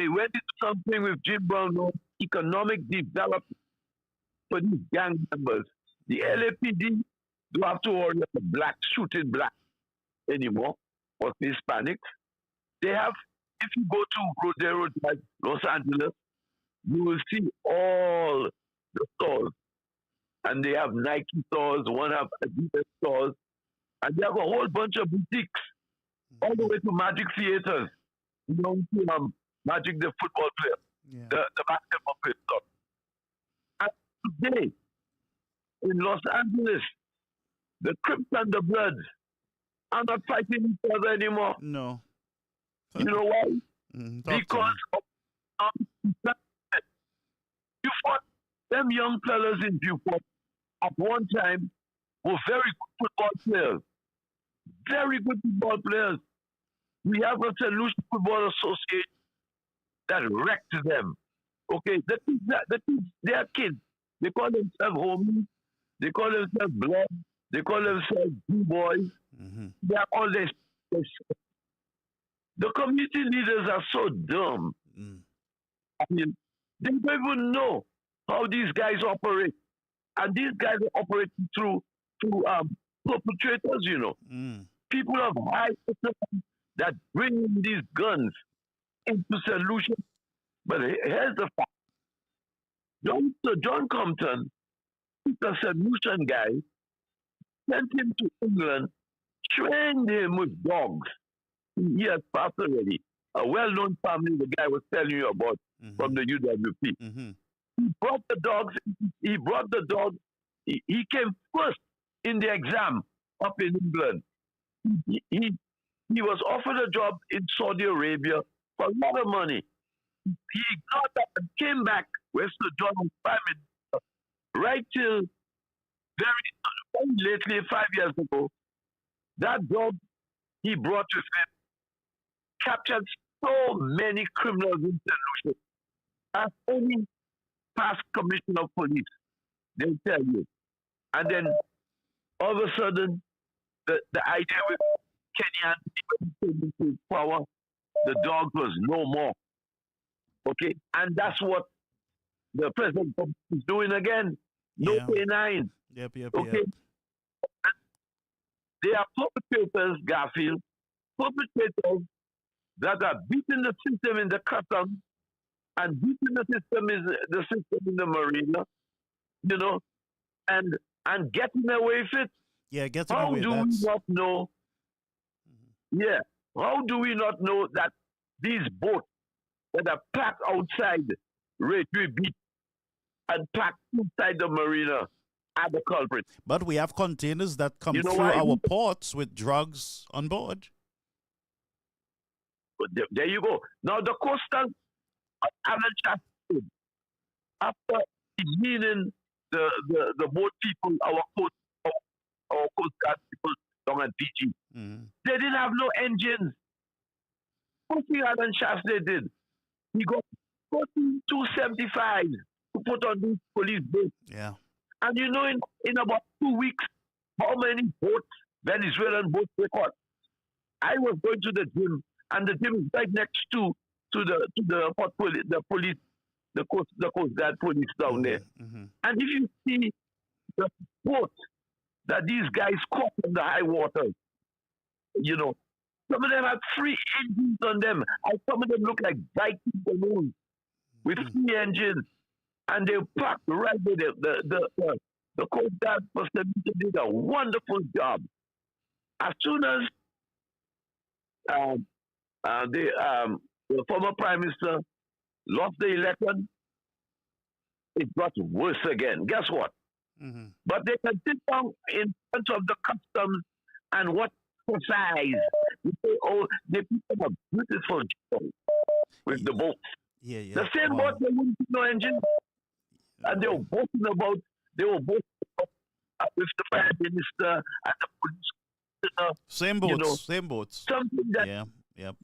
Speaker 5: went into something with Jim Brown on economic development for these gang members. The LAPD don't have to worry about black shooting black anymore or Hispanics. They have, if you go to Rodero Drive, Los Angeles, you will see all the stores. And they have Nike stores, one have Adidas stores, and they have a whole bunch of boutiques, all the way to Magic Theaters. You know, Magic, the football player,
Speaker 1: Yeah.
Speaker 5: the basketball player. And today, in Los Angeles, the Crips and the Bloods are not fighting each other anymore.
Speaker 1: No.
Speaker 5: You know why?
Speaker 1: Talk
Speaker 5: Because of Beaufort, them young fellas in Beaufort at one time were very good football players. Very good football players. We have a St. Lucia Football Association that wrecked them. Okay, the kids, they are kids. They call themselves homies. They call themselves blood. They call themselves blue boys.
Speaker 1: Mm-hmm.
Speaker 5: They are all this. The community leaders are so dumb.
Speaker 1: Mm.
Speaker 5: I mean, they don't even know how these guys operate. And these guys are operating through perpetrators, you know.
Speaker 1: Mm.
Speaker 5: People of high society that bring in these guns into solution. But here's the fact. John Compton, the solution guy, sent him to England, trained him with dogs. He has passed already. A well-known family the guy was telling you about from
Speaker 1: Mm-hmm.
Speaker 5: the UWP.
Speaker 1: Mm-hmm.
Speaker 5: He brought the dogs. He brought the dog. He came first in the exam up in England. He, he, he was offered a job in Saudi Arabia for a lot of money. He ignored that and came back where Sir John was Prime Minister right till very lately, 5 years ago. That dog he brought with him captured so many criminals in St. Lucia. As any past commissioner of police, they'll tell you. And then all of a sudden, the idea with Kenyan came into power, the dog was no more. Okay? And that's what the president is doing again. No
Speaker 1: Yeah.
Speaker 5: canine.
Speaker 1: Yep.
Speaker 5: Okay? They are perpetrators, Garfield, perpetrators that are beating the system in the custom and beating the system in the marina, you know, and getting away with it.
Speaker 1: Yeah, getting
Speaker 5: How
Speaker 1: away.
Speaker 5: do we
Speaker 1: That's.
Speaker 5: not know? Yeah, how do we not know that these boats that are packed outside Rachel Beach and packed inside the marina are the culprits?
Speaker 1: But we have containers that come
Speaker 5: You know
Speaker 1: through
Speaker 5: why?
Speaker 1: our ports with drugs on board.
Speaker 5: There you go. Now the coastal avalanche after meaning the boat people, our coast guard people down at PG,
Speaker 1: Mm-hmm.
Speaker 5: they didn't have no engines. First thing Alan Shafts they did, he got 275 to put on these police boats.
Speaker 1: Yeah.
Speaker 5: And you know, in about 2 weeks, how many boats, Venezuelan boats they caught? I was going to the gym, and the gym is right next to port police, the coast guard police down there.
Speaker 1: Mm-hmm.
Speaker 5: And if you see the boats that these guys caught in the high water, you know, some of them had 3 engines on them, and some of them look like Viking balloons with 3 engines, and they parked right there. The Coast Guard person did a wonderful job. As soon as the former Prime Minister lost the election, it got worse again. Guess what?
Speaker 1: Mm-hmm.
Speaker 5: But they can sit down in front of the customs and watch exercise. They put up a beautiful job with the boats.
Speaker 1: Yeah.
Speaker 5: The same
Speaker 1: Wow.
Speaker 5: boat, they wouldn't put no engine. And they were boasting about with the Prime Minister and the police.
Speaker 1: Same boats.
Speaker 5: You know,
Speaker 1: Same boats.
Speaker 5: something that
Speaker 1: Yeah. Yep.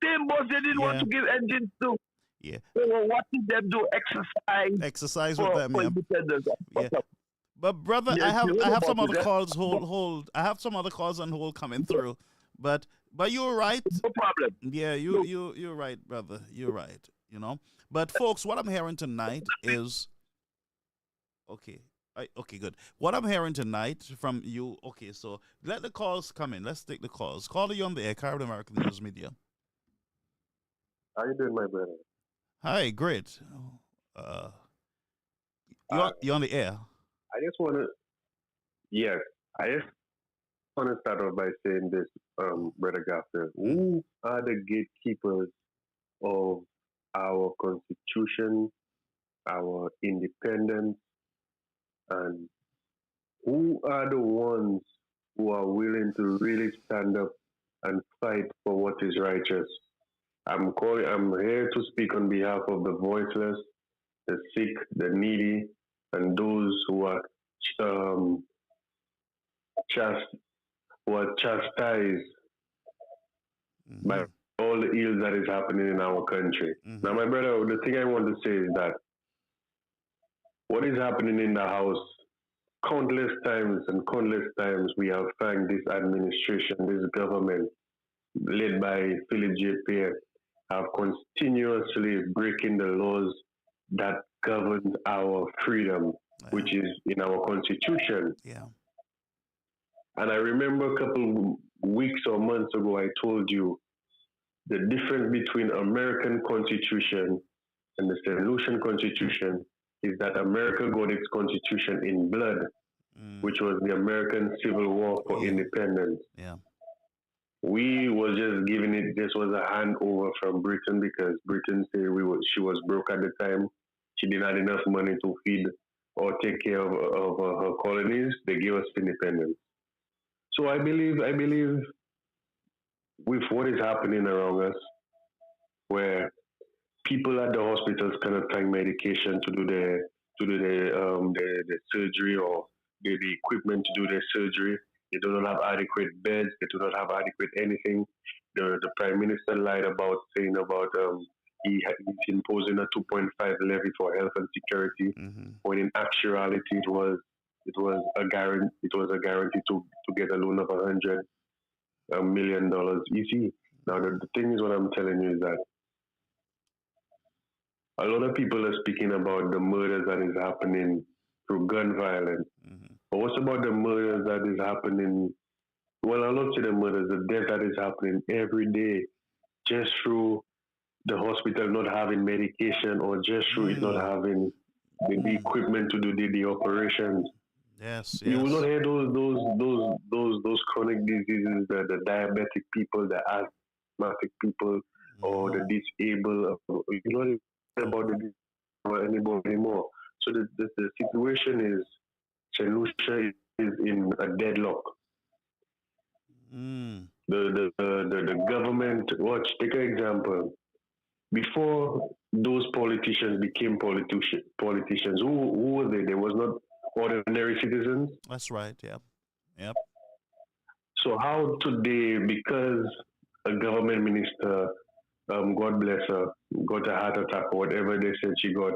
Speaker 5: same boats they didn't want
Speaker 1: Yeah.
Speaker 5: to give engines to.
Speaker 1: Yeah.
Speaker 5: They were watching them do exercise
Speaker 1: Exercise
Speaker 5: for,
Speaker 1: with them.
Speaker 5: for
Speaker 1: Yeah.
Speaker 5: independence.
Speaker 1: Yeah. But brother,
Speaker 5: Yes, you
Speaker 1: I
Speaker 5: know
Speaker 1: have some
Speaker 5: about
Speaker 1: other
Speaker 5: it,
Speaker 1: calls. Hold. I have some other calls on hold coming through. But you're right.
Speaker 5: No problem.
Speaker 1: Yeah, you're right, brother. You're right. You know. But folks, what I'm hearing tonight is okay. Okay, good. What I'm hearing tonight from you. Okay, so let the calls come in. Let's take the calls. Call you on the air, Caribbean American News Media.
Speaker 6: How you doing, my brother?
Speaker 1: Hi, great. Uh, you're on the air.
Speaker 6: I just want to, yes, I just want to start off by saying this, Brother Gaffer. Who are the gatekeepers of our Constitution, our independence, and who are the ones who are willing to really stand up and fight for what is righteous? I'm here to speak on behalf of the voiceless, the sick, the needy, and those who are chastised
Speaker 1: Mm-hmm.
Speaker 6: by all the ills that is happening in our country.
Speaker 1: Mm-hmm.
Speaker 6: Now, my brother, the thing I want to say is that what is happening in the House, countless times we have thanked this administration, this government, led by Philip J. Pierre, have continuously breaking the laws that governs our freedom, which is in our constitution.
Speaker 1: Yeah.
Speaker 6: And I remember a couple weeks or months ago, I told you the difference between American Constitution and the St. Lucian Constitution is that America got its constitution in blood,
Speaker 1: Mm.
Speaker 6: which was the American Civil War for
Speaker 1: Yeah.
Speaker 6: independence.
Speaker 1: Yeah.
Speaker 6: We was just giving it. This was a handover from Britain because Britain said she was broke at the time. She didn't have enough money to feed or take care of her colonies. They gave us independence. So I believe with what is happening around us, where people at the hospitals cannot find medication to do the surgery or the equipment to do their surgery. They do not have adequate beds. They do not have adequate anything. The prime minister lied about saying about he's imposing a 2.5 levy for health and security,
Speaker 1: Mm-hmm.
Speaker 6: when in actuality it was a guarantee to get a loan of $100 million easy. Now the thing is, what I'm telling you is that a lot of people are speaking about the murders that is happening through gun violence.
Speaker 1: Mm-hmm.
Speaker 6: But what's about the murders that is happening? Well, I don't see the murders, the death that is happening every day just through the hospital not having medication or just through it not
Speaker 1: Mm.
Speaker 6: having the
Speaker 1: Mm.
Speaker 6: equipment to do the operations.
Speaker 1: Yes.
Speaker 6: You will not
Speaker 1: Yes.
Speaker 6: hear those chronic diseases, the diabetic people, the asthmatic people, or
Speaker 1: Mm-hmm.
Speaker 6: the disabled. You don't hear about the anymore. So the situation is St. Lucia is in a deadlock.
Speaker 1: Mm.
Speaker 6: The government, watch, take an example. Before those politicians became politicians, who were they? There was not ordinary citizens.
Speaker 1: That's right. Yep. Yep.
Speaker 6: So how today, because a government minister, God bless her, got a heart attack or whatever they said she got,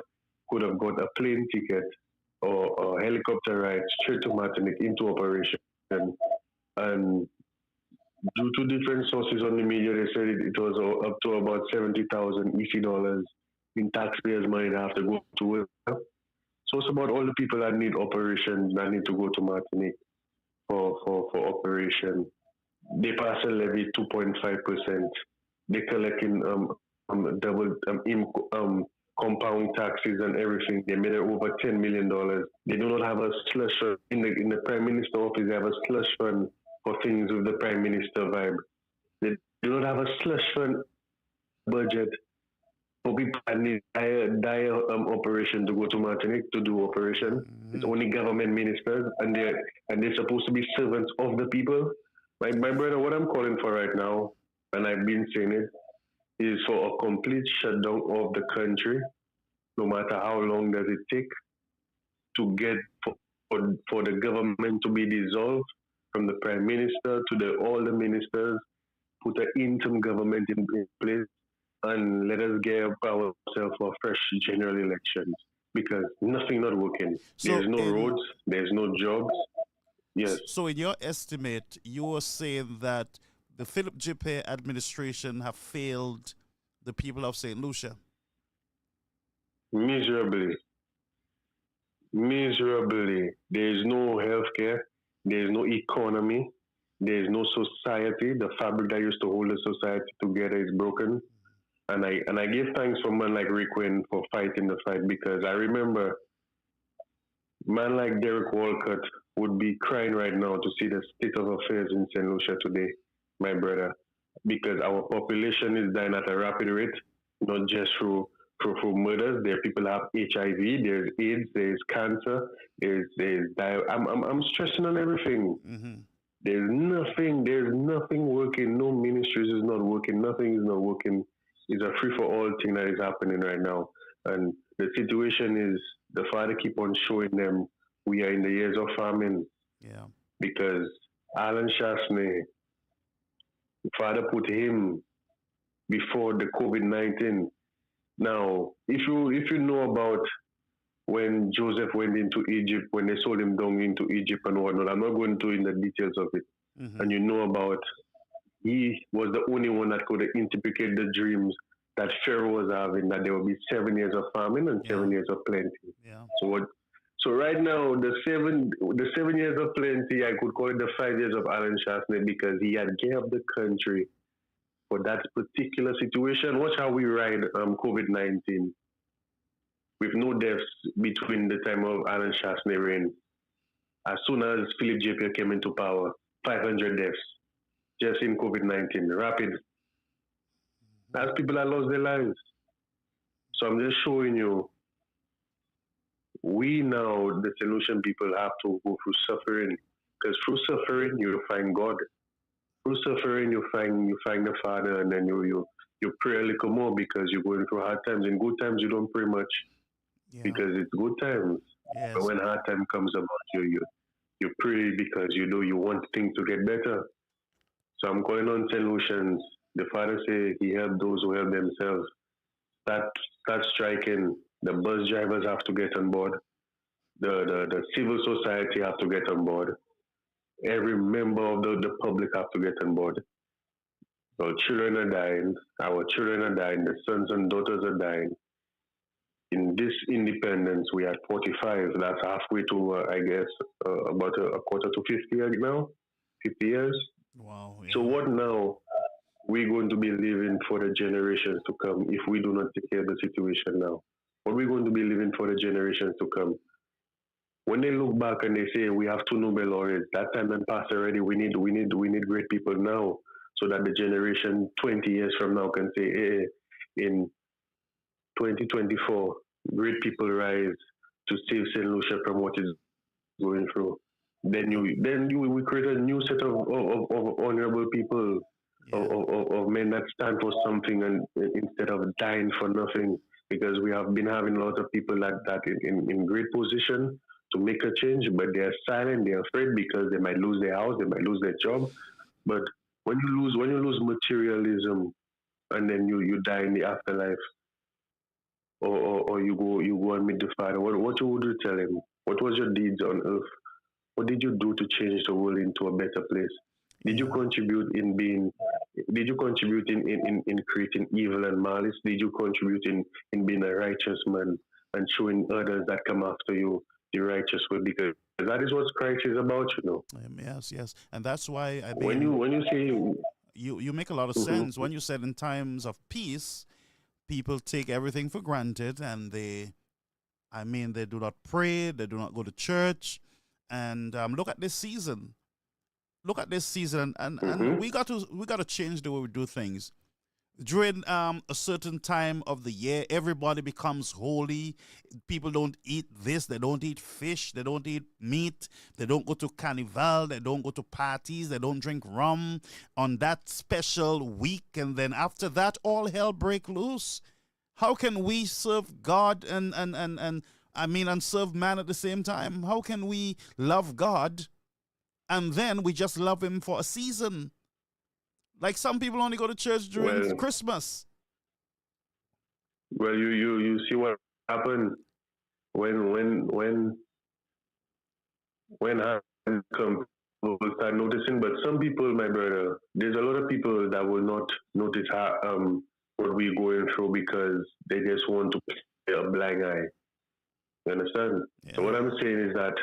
Speaker 6: could have got a plane ticket or a helicopter ride straight to Martinique into operation. And due to different sources on the media, they said it was up to about 70,000 EC dollars in taxpayers' money that have to go to it. So it's about all the people that need operation that need to go to Martinique for operation. They pass a levy 2.5%. They're collecting double compound taxes and everything. They made it over $10 million. They do not have a slush fund in the prime minister office. They have a slush fund for things with the prime minister vibe. They do not have a slush fund budget for people that need dire operation to go to Martinique to do operation. It's
Speaker 1: Mm-hmm.
Speaker 6: only government ministers, and they're supposed to be servants of the people. My brother, what I'm calling for right now, and I've been saying it, is for a complete shutdown of the country, no matter how long does it take to get for the government to be dissolved, from the prime minister to all the ministers, put an interim government in place, and let us get ourselves for fresh general elections, because nothing not working.
Speaker 1: So
Speaker 6: There's no
Speaker 1: in
Speaker 6: roads, there's no jobs. Yes,
Speaker 1: so in your estimate, you are saying that the Philip Jipe administration have failed the people of St. Lucia.
Speaker 6: miserably, miserably. There's no healthcare, there's no economy, there's no society. The fabric that used to hold the society together is broken. And I give thanks for man like Rick Wayne for fighting the fight, because I remember man like Derek Walcott would be crying right now to see the state of affairs in St. Lucia today, my brother, because our population is dying at a rapid rate, not just through murders. There are people that have HIV, there's AIDS, there's cancer, I'm stressing on everything.
Speaker 1: Mm-hmm.
Speaker 6: There's nothing working. No ministries is not working. Nothing is not working. It's a free for all thing that is happening right now. And the situation is the Father keep on showing them we are in the years of famine,
Speaker 1: Yeah.
Speaker 6: because Alan Shasney, Father put him before the COVID-19. Now, if you know about when Joseph went into Egypt, when they sold him down into Egypt and whatnot, I'm not going to in the details of it.
Speaker 1: Mm-hmm.
Speaker 6: And you know about he was the only one that could interpret the dreams that Pharaoh was having, that there will be 7 years of famine and
Speaker 1: Yeah.
Speaker 6: 7 years of plenty.
Speaker 1: Yeah.
Speaker 6: So what? So right now, the 7 years of plenty, I could call it the 5 years of Alan Shastney because he had gave up the country for that particular situation. Watch how we ride COVID-19 with no deaths between the time of Alan Shastney reign. As soon as Philip J. came into power, 500 deaths just in COVID-19, rapid. As people have lost their lives. So I'm just showing you, we now, the solution people, have to go through suffering. Because through suffering, you find God. Through suffering, you find the Father, and then you pray a little more because you're going through hard times. In good times, you don't pray much
Speaker 1: Yeah.
Speaker 6: because it's good times. But
Speaker 1: Yes.
Speaker 6: when hard time comes about you pray because you know you want things to get better. So I'm calling on solutions. The Father say He help those who help themselves. Start start striking. The bus drivers have to get on board. The civil society have to get on board. Every member of the public have to get on board. Our children are dying. Our children are dying. The sons and daughters are dying. In this independence, we are 45. That's halfway to, I guess, about a quarter to 50 years now. 50 years.
Speaker 1: Wow.
Speaker 6: So
Speaker 1: Yeah.
Speaker 6: what now? We're going to be living for the generations to come if we do not take care of the situation now. What we're going to be living for the generations to come. When they look back and they say we have two Nobel laureates, that time and past already. We need great people now, so that the generation 20 years from now can say, hey, in 2024, great people rise to save Saint Lucia from what is going through. Then you we create a new set of honorable people,
Speaker 1: Yeah.
Speaker 6: of men that stand for something, and instead of dying for nothing, because we have been having a lot of people that in great position to make a change, but they're silent, they're afraid because they might lose their house, they might lose their job. But when you lose materialism, and then you die in the afterlife, or you go and meet the Father, what would you tell him? What was your deeds on earth? What did you do to change the world into a better place? Did you
Speaker 1: Yeah.
Speaker 6: contribute in being? Did you contribute in creating evil and malice? Did you contribute in being a righteous man and showing others that come after you the righteous way? Because that is what Christ is about, you know.
Speaker 1: Yes. Yes. And that's why I
Speaker 6: When you
Speaker 1: mean,
Speaker 6: when you say,
Speaker 1: you make a lot of sense
Speaker 6: mhm,
Speaker 1: when you said in times of peace, people take everything for granted, and I mean, they do not pray, they do not go to church, and look at this season. Look at this season, and
Speaker 6: mhm,
Speaker 1: we got to change the way we do things. During a certain time of the year, everybody becomes holy. People don't eat this, they don't eat fish, they don't eat meat, they don't go to carnival, they don't go to parties, they don't drink rum on that special week, and then after that, all hell break loose. How can we serve God and I mean and serve man at the same time? How can we love God and then we just love him for a season? Like some people only go to church during
Speaker 6: well,
Speaker 1: Christmas.
Speaker 6: you see what happened when harm comes, people will start noticing. But some people, my brother, there's a lot of people that will not notice how what we're going through because they just want to play a blind eye. You understand? So
Speaker 1: Yeah.
Speaker 6: what I'm saying is that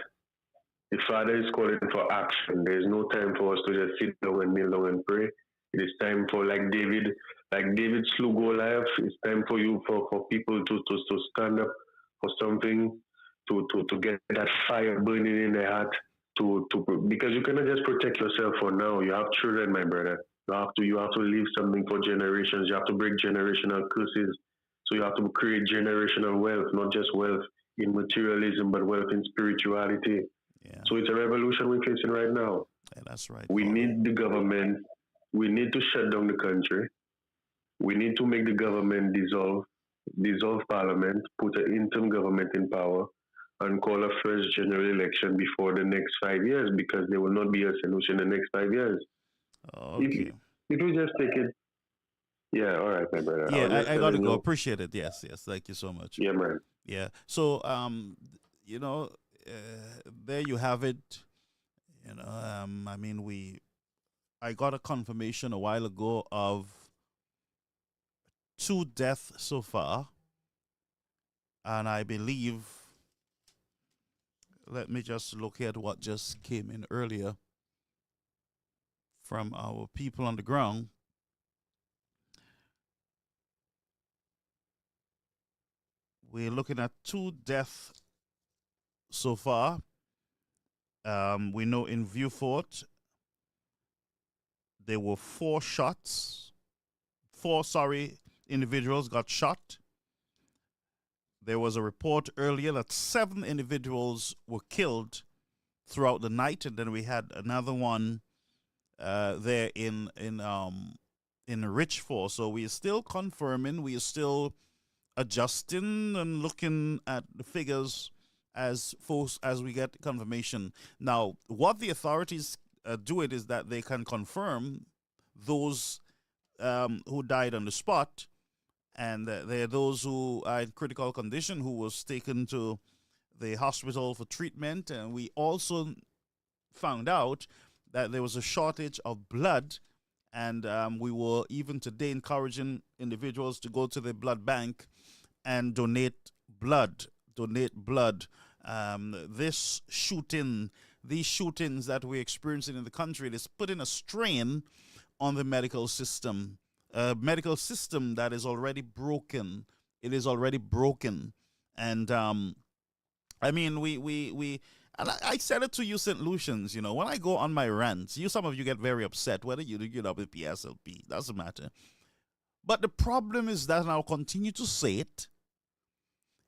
Speaker 6: the Father is calling for action. There's no time for us to just sit down and kneel down and pray. It is time for like David slew Goliath. It's time for you for people to stand up for something, to get that fire burning in their heart, to because you cannot just protect yourself for now. You have children, my brother. You have to leave something for generations. You have to break generational curses. So you have to create generational wealth, not just wealth in materialism, but wealth in spirituality.
Speaker 1: Yeah.
Speaker 6: So it's a revolution we're facing right now.
Speaker 1: Yeah, that's right,
Speaker 6: We
Speaker 1: brother.
Speaker 6: need the government. We need to shut down the country. We need to make the government dissolve parliament, put an interim government in power, and call a first general election before the next 5 years because there will not be a solution in the next 5 years.
Speaker 1: Okay.
Speaker 6: If, if we just take it, yeah, all right, my brother. I
Speaker 1: Yeah,
Speaker 6: was just
Speaker 1: I gotta
Speaker 6: telling
Speaker 1: go.
Speaker 6: you,
Speaker 1: Appreciate it. Yes, yes. Thank you so much.
Speaker 6: yeah, man.
Speaker 1: Yeah. So you know, there you have it. I mean, I got a confirmation a while ago of 2 deaths so far. And I believe, let me just look at what just came in earlier from our people on the ground. We're looking at 2 deaths so far. We know in Viewfort there were 4 individuals got shot. There was a report earlier that 7 individuals were killed throughout the night, and then we had another one there in Richford. So we are still confirming, we are still adjusting and looking at the figures as we get confirmation. Now, what the authorities do it is that they can confirm those who died on the spot, and there are those who are in critical condition who was taken to the hospital for treatment. And we also found out that there was a shortage of blood, and we were even today encouraging individuals to go to the blood bank and donate blood. These shootings that we're experiencing in the country, it is putting a strain on the medical system. Medical system that is already broken. It is already broken. And I mean, and I said it to you, St. Lucians, you know, when I go on my rants, some of you get very upset, whether you up with PSLP, doesn't matter. But the problem is that, and I'll continue to say it,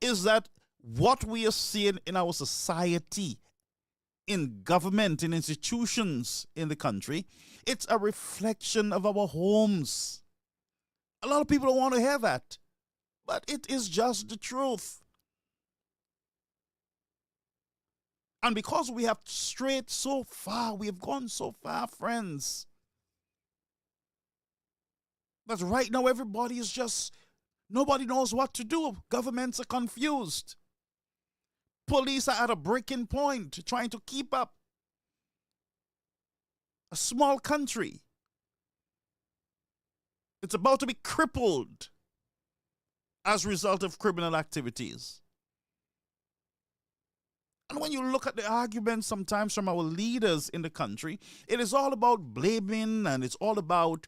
Speaker 1: is that what we are seeing in our society, in government, in institutions in the country, it's a reflection of our homes. A lot of people don't want to hear that, but it is just the truth. And because we have strayed so far, we have gone so far, friends, that right now everybody is just, nobody knows what to do. Governments are confused. Police are at a breaking point, trying to keep up. A small country, it's about to be crippled as a result of criminal activities. And when you look at the arguments sometimes from our leaders in the country, it is all about blaming, and it's all about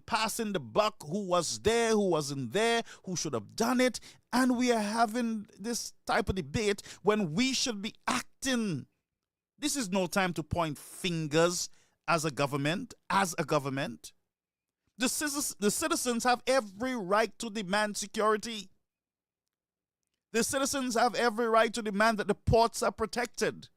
Speaker 1: passing the buck, who was there, who wasn't there, who should have done it. And we are having this type of debate when we should be acting. This is no time to point fingers as a government. The citizens have every right to demand security. The citizens have every right to demand that the ports are protected.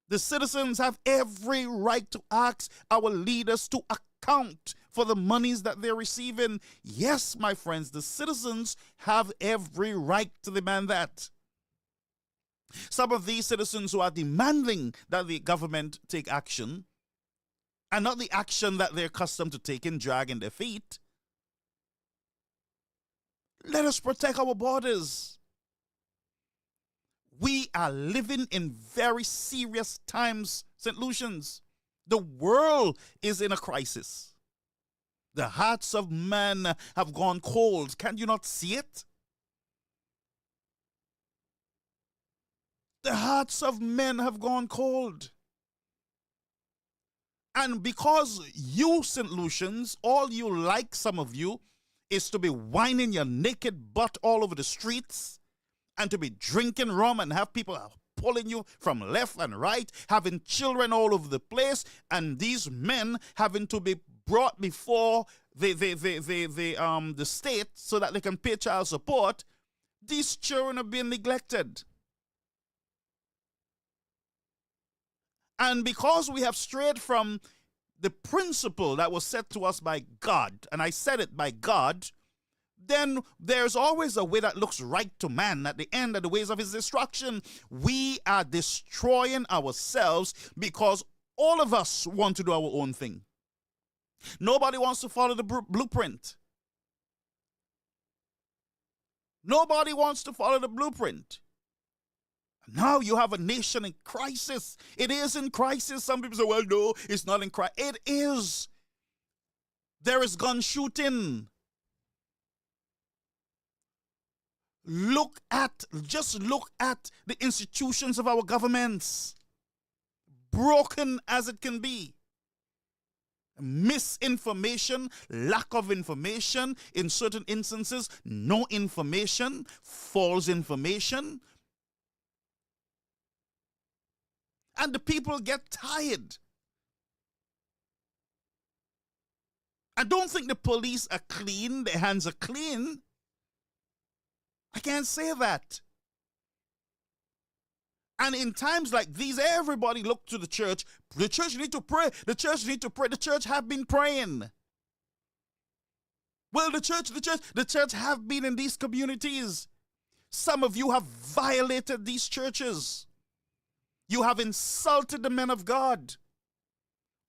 Speaker 1: The citizens have every right to ask our leaders to account for the monies that they're receiving. Yes, my friends, the citizens have every right to demand that. Some of these citizens who are demanding that the government take action, and not the action that they're accustomed to taking, dragging their feet. Let us protect our borders. We are living in very serious times, St. Lucians. The world is in a crisis. The hearts of men have gone cold. Can you not see it? The hearts of men have gone cold. And because you, St. Lucians, all you like, some of you, is to be whining your naked butt all over the streets and to be drinking rum and have people pulling you from left and right, having children all over the place, and these men having to be brought before the state so that they can pay child support. These children are being neglected. And because we have strayed from the principle that was set to us by God, and I said it, by God, then there's always a way that looks right to man at the end of the ways of his destruction. We are destroying ourselves because all of us want to do our own thing. Nobody wants to follow the blueprint. Nobody wants to follow the blueprint. Now you have a nation in crisis. It is in crisis. Some people say, well, no, it's not in crisis. It is. There is gun shooting. Just look at the institutions of our governments, broken as it can be. Misinformation, lack of information, in certain instances, no information, false information. And the people get tired. I don't think the police are clean, their hands are clean. I can't say that. And in times like these, everybody look to the church. The church need to pray. The church need to pray. The church have been praying. Well, the church have been in these communities. Some of you have violated these churches. You have insulted the men of God.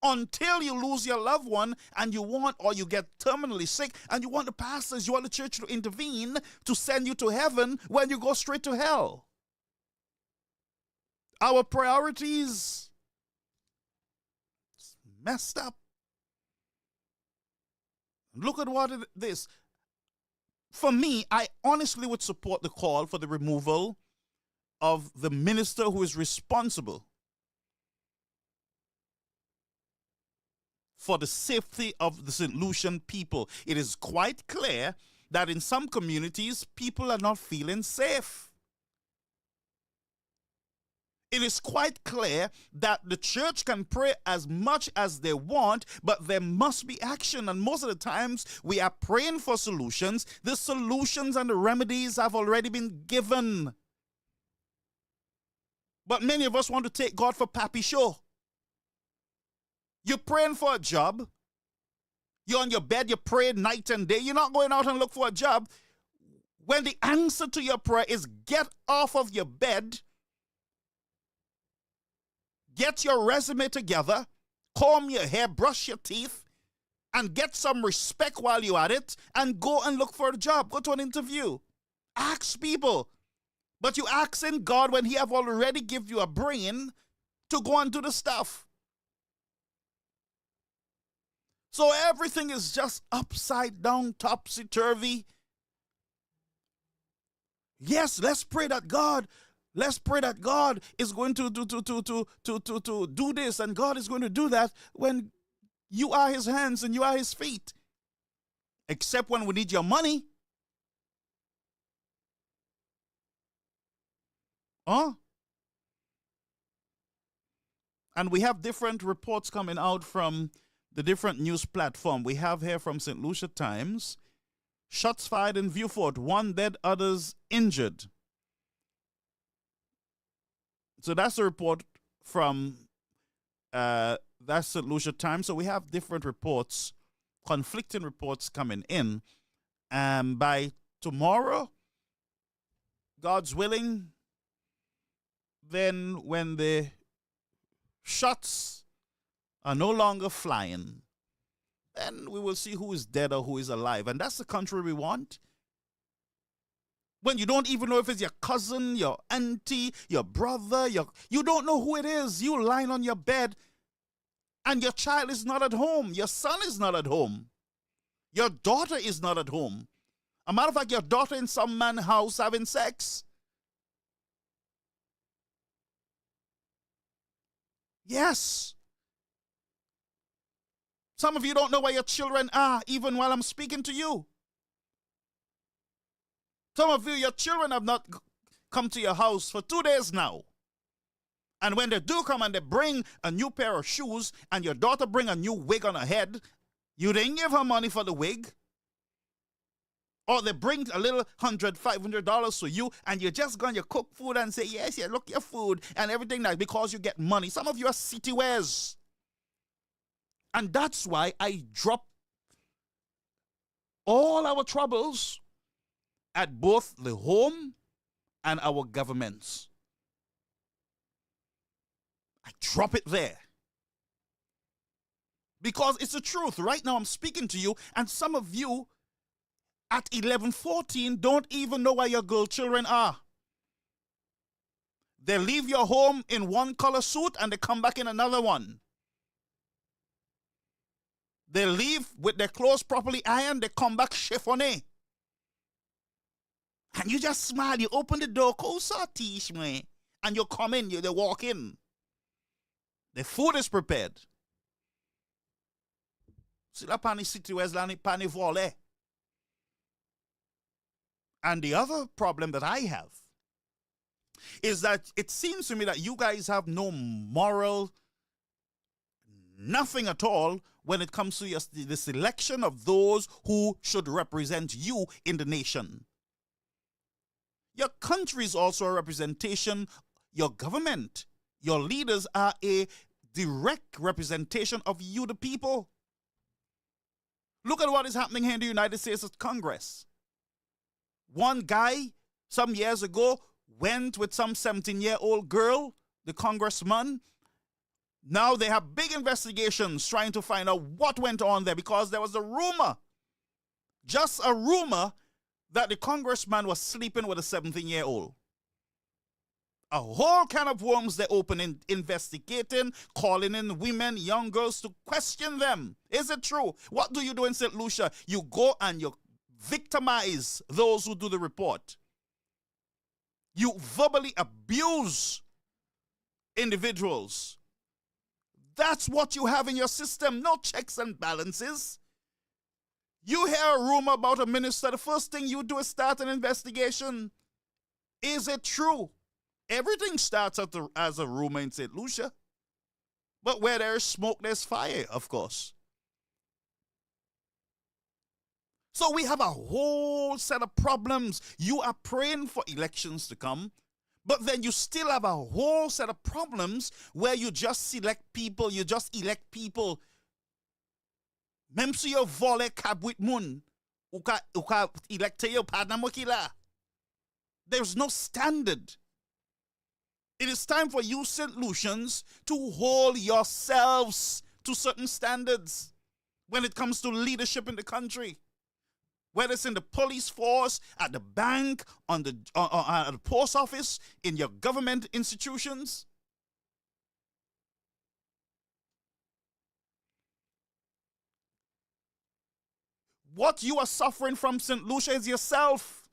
Speaker 1: Until you lose your loved one and you get terminally sick and you want the pastors, you want the church to intervene to send you to heaven when you go straight to hell. Our priorities messed up. Look at what it is. For me, I honestly would support the call for the removal of the minister who is responsible for the safety of the St. Lucian people. It is quite clear that in some communities, people are not feeling safe. It is quite clear that the church can pray as much as they want, but there must be action. And most of the times, we are praying for solutions. The solutions and the remedies have already been given. But many of us want to take God for Pappy Show. You're praying for a job. You're on your bed, you're praying night and day. You're not going out and look for a job. When the answer to your prayer is get off of your bed, get your resume together, comb your hair, brush your teeth, and get some respect while you're at it, and go and look for a job. Go to an interview. Ask people. But you asking God when he have already given you a brain to go and do the stuff. So everything is just upside down, topsy-turvy. Yes, let's pray that God is going to do this and God is going to do that when you are his hands and you are his feet. Except when we need your money. Huh? And we have different reports coming out from the different news platform. We have here from St. Lucia Times, shots fired in Viewfort, 1 dead, others injured. So that's a report from that's St. Lucia Times. So we have different reports, conflicting reports coming in. And by tomorrow, God's willing, then when the shots are no longer flying, then we will see who is dead or who is alive. And that's the country we want. When you don't even know if it's your cousin, your auntie, your brother, you don't know who it is. You lying on your bed and your child is not at home. Your son is not at home. Your daughter is not at home. A matter of fact, your daughter in some man's house having sex. Yes. Some of you don't know where your children are, even while I'm speaking to you. Some of you, your children have not come to your house for 2 days now. And when they do come and they bring a new pair of shoes and your daughter bring a new wig on her head, you didn't give her money for the wig. Or they bring a little $100, $500 to you and you're just going to cook food and say, yes, yeah, look your food and everything like because you get money. Some of you are city wares. And that's why I drop all our troubles at both the home and our governments. I drop it there. Because it's the truth. Right now I'm speaking to you and some of you at 11, 14 don't even know where your girl children are. They leave your home in one color suit and they come back in another one. They leave with their clothes properly ironed, they come back chiffonné. And And you just smile, you open the door, and you come in, they walk in. The food is prepared. Sila pani city weslani pani vole. And the other problem that I have is that it seems to me that you guys have no moral, nothing at all when it comes to the selection of those who should represent you in the nation. Your country is also a representation. Your government, your leaders are a direct representation of you, the people. Look at what is happening here in the United States Congress. One guy, some years ago, went with some 17-year-old girl, the congressman. Now they have big investigations trying to find out what went on there because there was a rumor, just a rumor, that the congressman was sleeping with a 17-year-old. A whole can of worms they open in investigating, calling in women, young girls to question them. Is it true? What do you do in St. Lucia? You go and you victimize those who do the report. You verbally abuse individuals. That's what you have in your system. No checks and balances. You hear a rumor about a minister, the first thing you do is start an investigation. Is it true? Everything starts as a rumor in St. Lucia. But where there's smoke, there's fire, of course. So we have a whole set of problems. You are praying for elections to come, but then you still have a whole set of problems where you just elect people. Même si yo vole kabwit moun, uka electe yo partner mokila. There's no standard. It is time for you, St. Lucians, to hold yourselves to certain standards when it comes to leadership in the country. Whether it's in the police force, at the bank, at the post office, in your government institutions. What you are suffering from, St. Lucia, is yourself.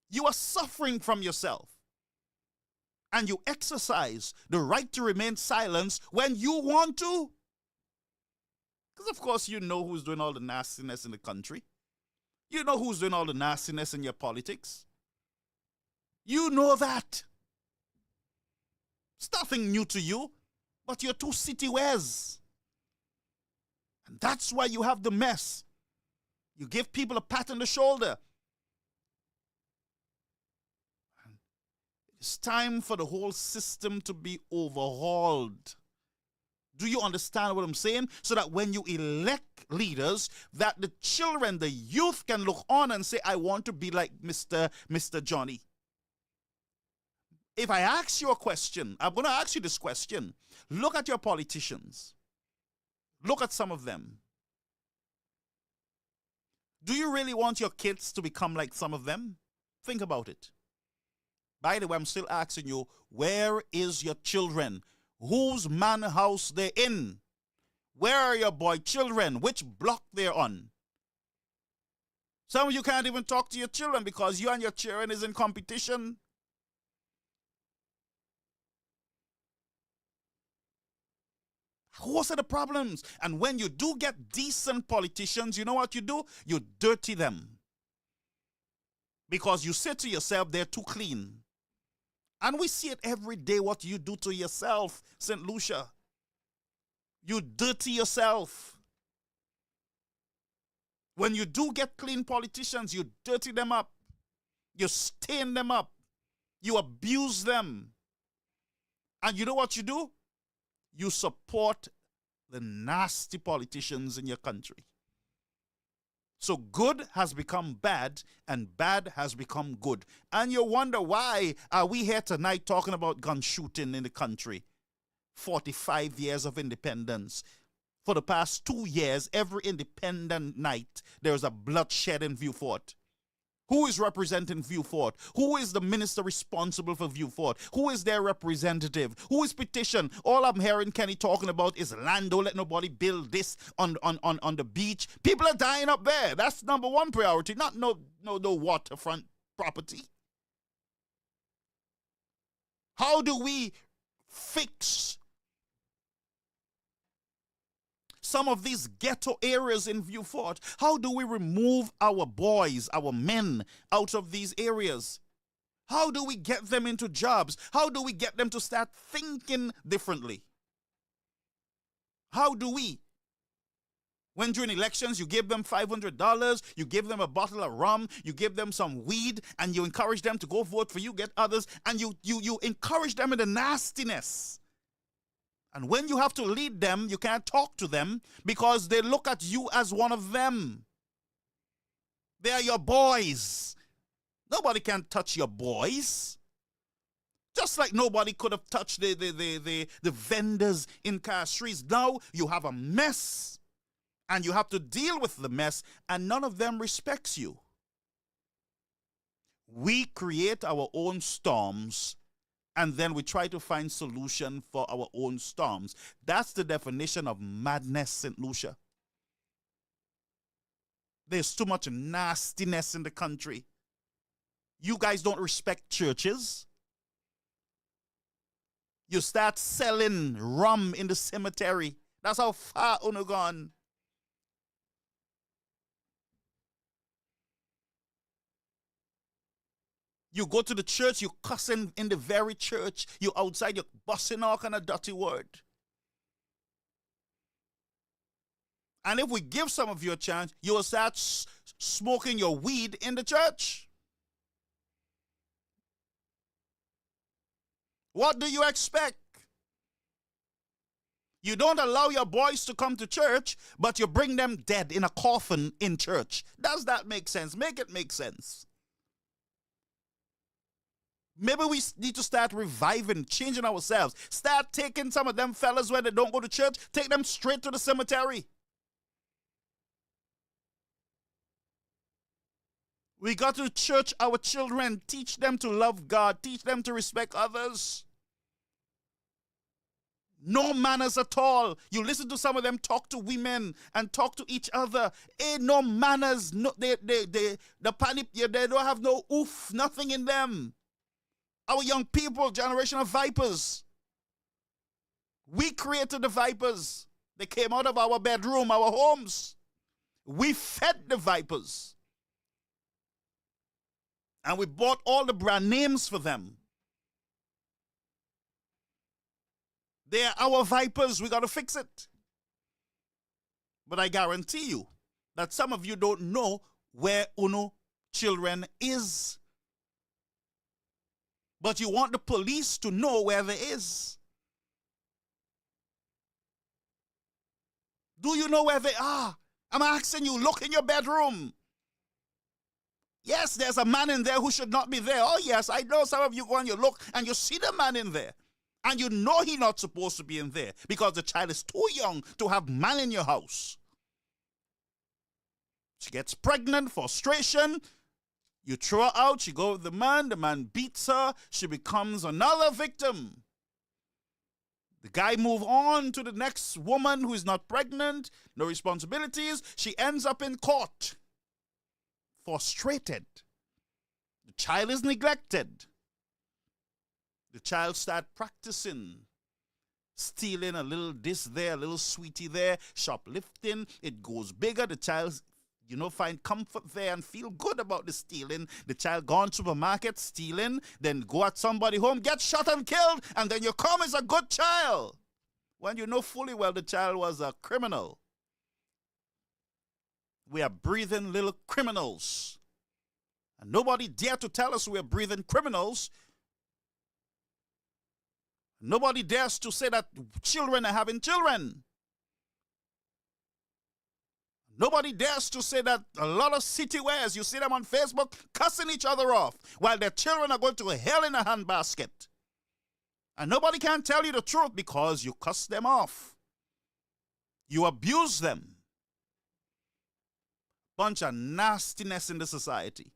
Speaker 1: You are suffering from yourself. And you exercise the right to remain silent when you want to. Because, of course, you know who's doing all the nastiness in the country. You know who's doing all the nastiness in your politics. You know that. It's nothing new to you, but you're too city-wares. And that's why you have the mess. You give people a pat on the shoulder. It's time for the whole system to be overhauled. Do you understand what I'm saying? So that when you elect leaders, that the children, the youth can look on and say, I want to be like Mr. Johnny. If I ask you a question, I'm going to ask you this question. Look at your politicians. Look at some of them. Do you really want your kids to become like some of them? Think about it. By the way, I'm still asking you, where is your children? Whose man house they in? Where are your boy children? Which block they're on? Some of you can't even talk to your children because you and your children is in competition. Those are the problems. And when you do get decent politicians, you know what you do? You dirty them. Because you say to yourself, they're too clean. And we see it every day what you do to yourself, St. Lucia. You dirty yourself. When you do get clean politicians, you dirty them up. You stain them up. You abuse them. And you know what you do? You support the nasty politicians in your country. So good has become bad and bad has become good. And you wonder why are we here tonight talking about gun shooting in the country? 45 years of independence. For the past 2 years, every independent night, there's a bloodshed in Vieux Fort. Who is representing Viewfort? Who is the minister responsible for Viewfort? Who is their representative? Who is petition? All I'm hearing Kenny talking about is land. Don't let nobody build this on the beach. People are dying up there. That's number one priority, not no waterfront property. How do we fix some of these ghetto areas in Viewfort? How do we remove our boys, our men out of these areas? How do we get them into jobs? How do we get them to start thinking differently? How do we? When during elections you give them $500, you give them a bottle of rum, you give them some weed, and you encourage them to go vote for you, get others, and you encourage them in the nastiness. And when you have to lead them, you can't talk to them because they look at you as one of them. They are your boys. Nobody can touch your boys. Just like nobody could have touched the vendors in car streets. Now you have a mess. And you have to deal with the mess, and none of them respects you. We create our own storms, and then we try to find solution for our own storms. That's the definition of madness, St. Lucia. There's too much nastiness in the country. You guys don't respect churches. You start selling rum in the cemetery. That's how far you gone. You go to the church, you cussing in the very church. You outside, you're busting all kind of dirty word. And if we give some of you a chance, you will start smoking your weed in the church. What do you expect? You don't allow your boys to come to church, but you bring them dead in a coffin in church. Does that make sense? Make it make sense. Maybe we need to start reviving, changing ourselves. Start taking some of them fellas where they don't go to church, take them straight to the cemetery. We got to church our children, teach them to love God, teach them to respect others. No manners at all. You listen to some of them talk to women and talk to each other. Ain't no manners. No, they don't have no oof, nothing in them. Our young people, generation of vipers. We created the vipers. They came out of our bedroom, our homes. We fed the vipers. And we bought all the brand names for them. They are our vipers. We got to fix it. But I guarantee you that some of you don't know where Uno children is. But you want the police to know where there is. Do you know where they are? I'm asking you, look in your bedroom. Yes, there's a man in there who should not be there. Oh, yes, I know some of you go and you look and you see the man in there. And you know he's not supposed to be in there because the child is too young to have man in your house. She gets pregnant, frustration. You throw her out, she goes with the man beats her, she becomes another victim. The guy moves on to the next woman who is not pregnant, no responsibilities. She ends up in court, frustrated. The child is neglected. The child starts practicing, stealing a little this there, a little sweetie there, shoplifting. It goes bigger. The child find comfort there and feel good about the stealing. The child gone to supermarket, stealing, then go at somebody home, get shot and killed, and then you come as a good child. When you know fully well the child was a criminal. We are breathing little criminals. And nobody dare to tell us we are breathing criminals. Nobody dares to say that children are having children. Nobody dares to say that a lot of city wares, you see them on Facebook cussing each other off while their children are going to hell in a handbasket. And nobody can tell you the truth because you cuss them off. You abuse them. Bunch of nastiness in the society.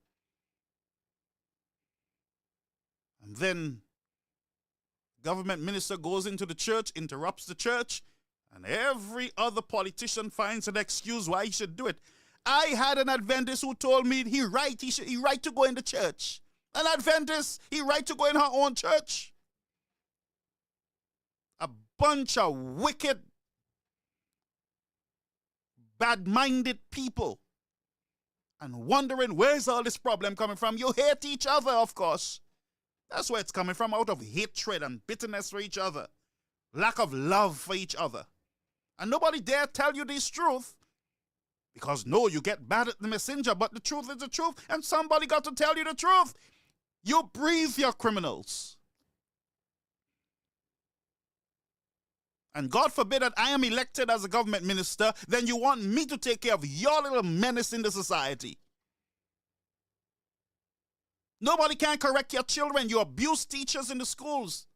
Speaker 1: And then government minister goes into the church, interrupts the church, and every other politician finds an excuse why he should do it. I had an Adventist who told me he right to go in the church. An Adventist, he right to go in her own church. A bunch of wicked, bad-minded people. And wondering where's all this problem coming from. You hate each other, of course. That's where it's coming from, out of hatred and bitterness for each other. Lack of love for each other. And nobody dare tell you this truth. Because no, you get mad at the messenger, but the truth is the truth, and somebody got to tell you the truth. You breathe your criminals. And God forbid that I am elected as a government minister, then you want me to take care of your little menace in the society. Nobody can correct your children. You abuse teachers in the schools.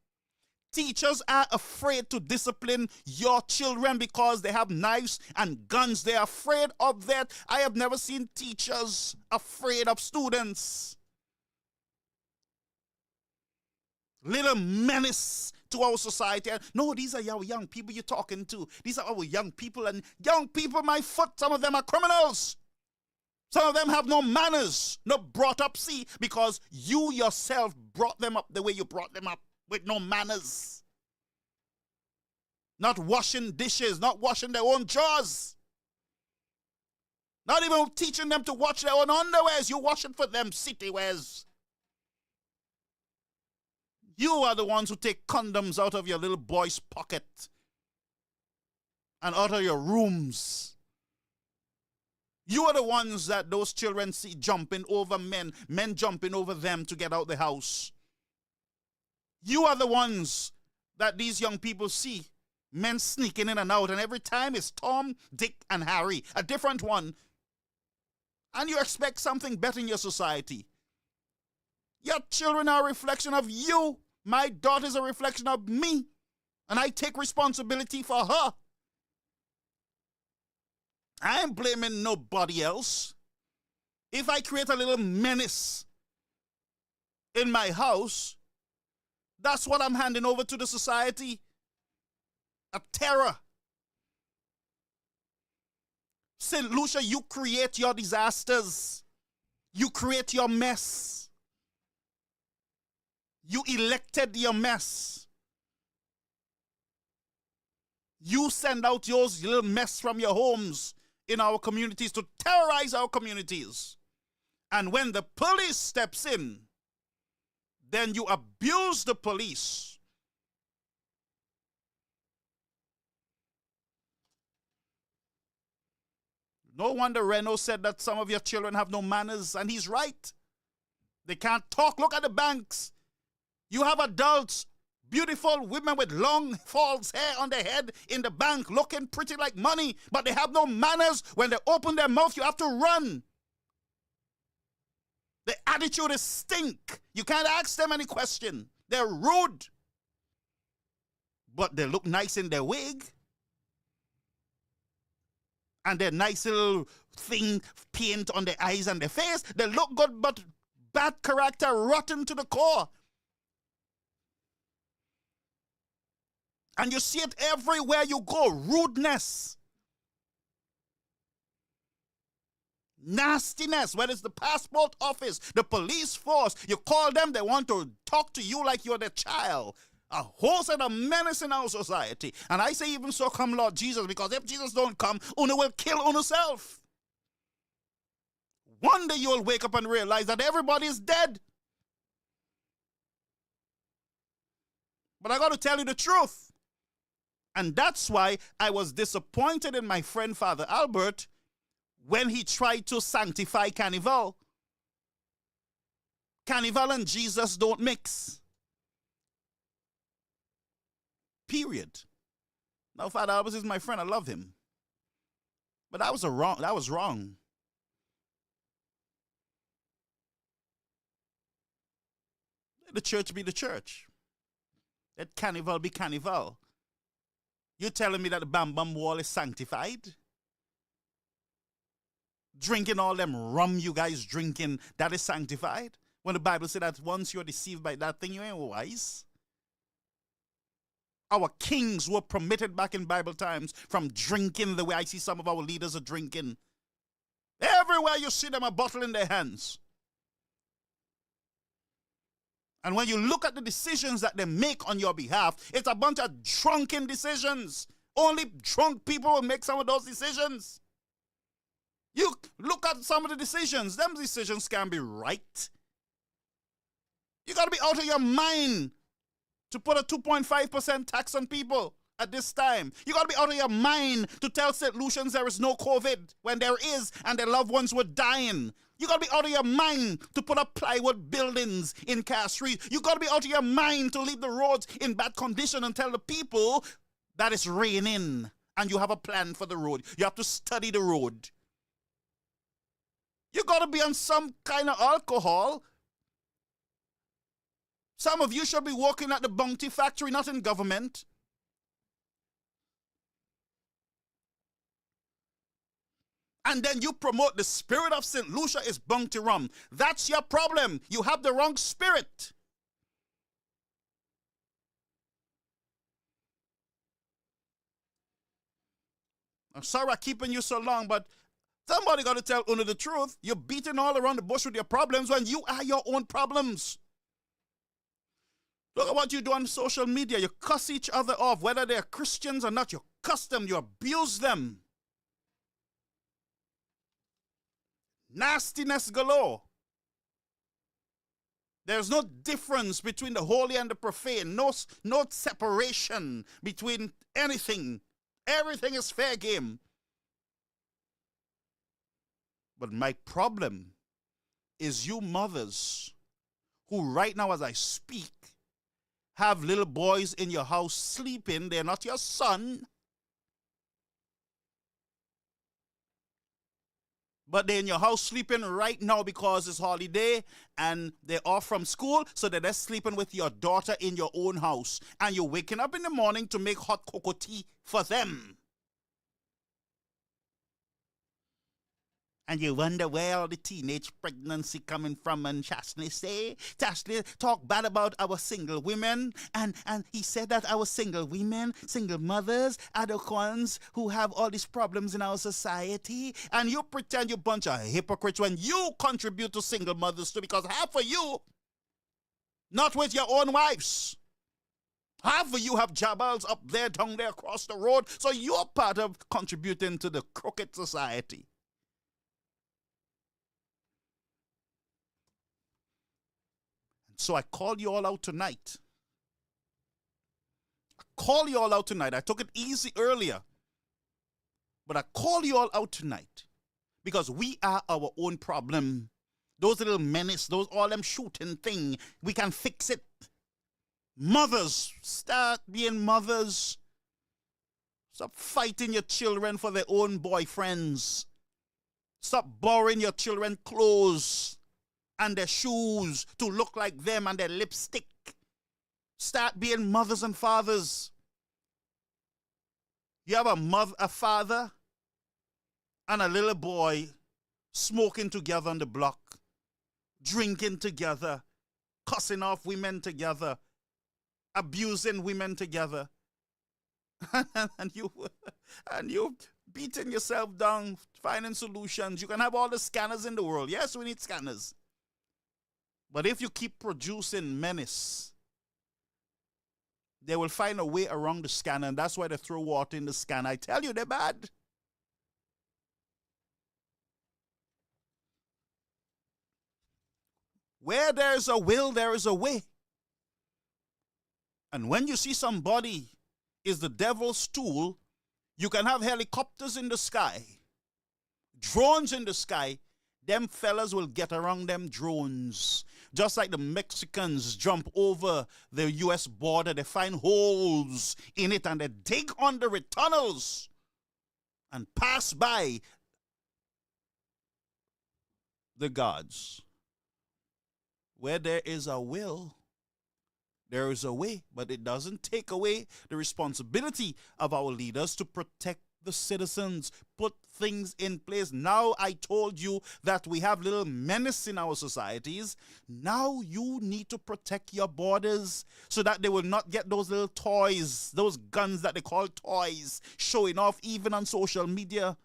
Speaker 1: Teachers are afraid to discipline your children because they have knives and guns. They're afraid of that. I have never seen teachers afraid of students. Little menace to our society. No, these are your young people you're talking to. These are our young people. And young people, my foot, some of them are criminals. Some of them have no manners, no brought up. See, because you yourself brought them up the way you brought them up, with no manners. Not washing dishes, not washing their own drawers. Not even teaching them to wash their own underwears. You wash it for them, city wears. You are the ones who take condoms out of your little boy's pocket and out of your rooms. You are the ones that those children see jumping over men jumping over them to get out the house. You are the ones that these young people see, men sneaking in and out, and every time it's Tom, Dick, and Harry, a different one. And you expect something better in your society. Your children are a reflection of you. My daughter is a reflection of me, and I take responsibility for her. I ain't blaming nobody else. If I create a little menace in my house, that's what I'm handing over to the society. A terror. St. Lucia, you create your disasters. You create your mess. You elected your mess. You send out your little mess from your homes in our communities to terrorize our communities. And when the police steps in, then you abuse the police. No wonder Reno said that some of your children have no manners, and he's right. They can't talk. Look at the banks. You have adults, beautiful women with long false hair on their head in the bank looking pretty like money, but they have no manners. When they open their mouth, you have to run. The attitude is stink. You can't ask them any question. They're rude. But they look nice in their wig. And their nice little thing paint on their eyes and their face. They look good, but bad character, rotten to the core. And you see it everywhere you go. Rudeness. Nastiness. Whether it's the passport office, the police force. You call them, they want to talk to you like you're their child. A whole set of menace in our society. And I say even so come Lord Jesus, because if Jesus don't come, Una will kill Una self. One day you'll wake up and realize that everybody is dead. But I got to tell you the truth. And that's why I was disappointed in my friend Father Albert when he tried to sanctify Carnival. Carnival and Jesus don't mix. Period. Now, Father Albert is my friend. I love him. But that was wrong. Let the church be the church. Let Carnival be Carnival. You telling me that the Bam Bam Wall is sanctified? Drinking all them rum you guys drinking, that is sanctified? When the Bible said that once you're deceived by that thing, you ain't wise. Our kings were permitted back in Bible times from drinking the way I see some of our leaders are drinking. Everywhere you see them, a bottle in their hands. And when you look at the decisions that they make on your behalf, it's a bunch of drunken decisions. Only drunk people will make some of those decisions. You look at some of the decisions. Them decisions can be right. You got to be out of your mind to put a 2.5% tax on people at this time. You got to be out of your mind to tell St. Lucians there is no COVID when there is and their loved ones were dying. You got to be out of your mind to put up plywood buildings in Cass Street. You got to be out of your mind to leave the roads in bad condition and tell the people that it's raining and you have a plan for the road. You have to study the road. You got to be on some kind of alcohol. Some of you should be working at the Bounty factory, not in government. And then you promote the spirit of St. Lucia is Bounty rum. That's your problem. You have the wrong spirit. I'm sorry I'm keeping you so long, but somebody got to tell Una the truth. You're beating all around the bush with your problems when you are your own problems. Look at what you do on social media. You cuss each other off, whether they're Christians or not. You cuss them, you abuse them. Nastiness galore. There's no difference between the holy and the profane. No separation between anything. Everything is fair game. But my problem is you mothers who right now as I speak have little boys in your house sleeping. They're not your son. But they're in your house sleeping right now because it's holiday and they're off from school, so that they're sleeping with your daughter in your own house. And you're waking up in the morning to make hot cocoa tea for them. And you wonder where all the teenage pregnancy coming from. And Chasney talk bad about our single women. And he said that our single women, single mothers, are the ones who have all these problems in our society. And you pretend you're a bunch of hypocrites when you contribute to single mothers too, because half of you, not with your own wives. Half of you have jabals up there, down there, across the road. So you're part of contributing to the crooked society. So I call you all out tonight. I took it easy earlier. But I call you all out tonight. Because we are our own problem. Those little menace, all them shooting thing, we can fix it. Mothers, start being mothers. Stop fighting your children for their own boyfriends. Stop borrowing your children clothes and their shoes to look like them and their lipstick. Start being mothers and fathers. You have a father and a little boy smoking together on the block, drinking together, cussing off women together, abusing women together. and you beating yourself down, finding solutions. You can have all the scanners in the world. Yes, we need scanners. But if you keep producing menace, they will find a way around the scanner, and that's why they throw water in the scanner. I tell you, they're bad. Where there is a will, there is a way. And when you see somebody is the devil's tool, you can have helicopters in the sky, drones in the sky. Them fellas will get around them drones. Just like the Mexicans jump over the U.S. border, they find holes in it and they dig under it, tunnels, and pass by the gods. Where there is a will, there is a way, but it doesn't take away the responsibility of our leaders to protect the citizens. Put things in place. Now I told you that we have little menace in our societies. Now you need to protect your borders so that they will not get those little toys, those guns that they call toys, showing off even on social media.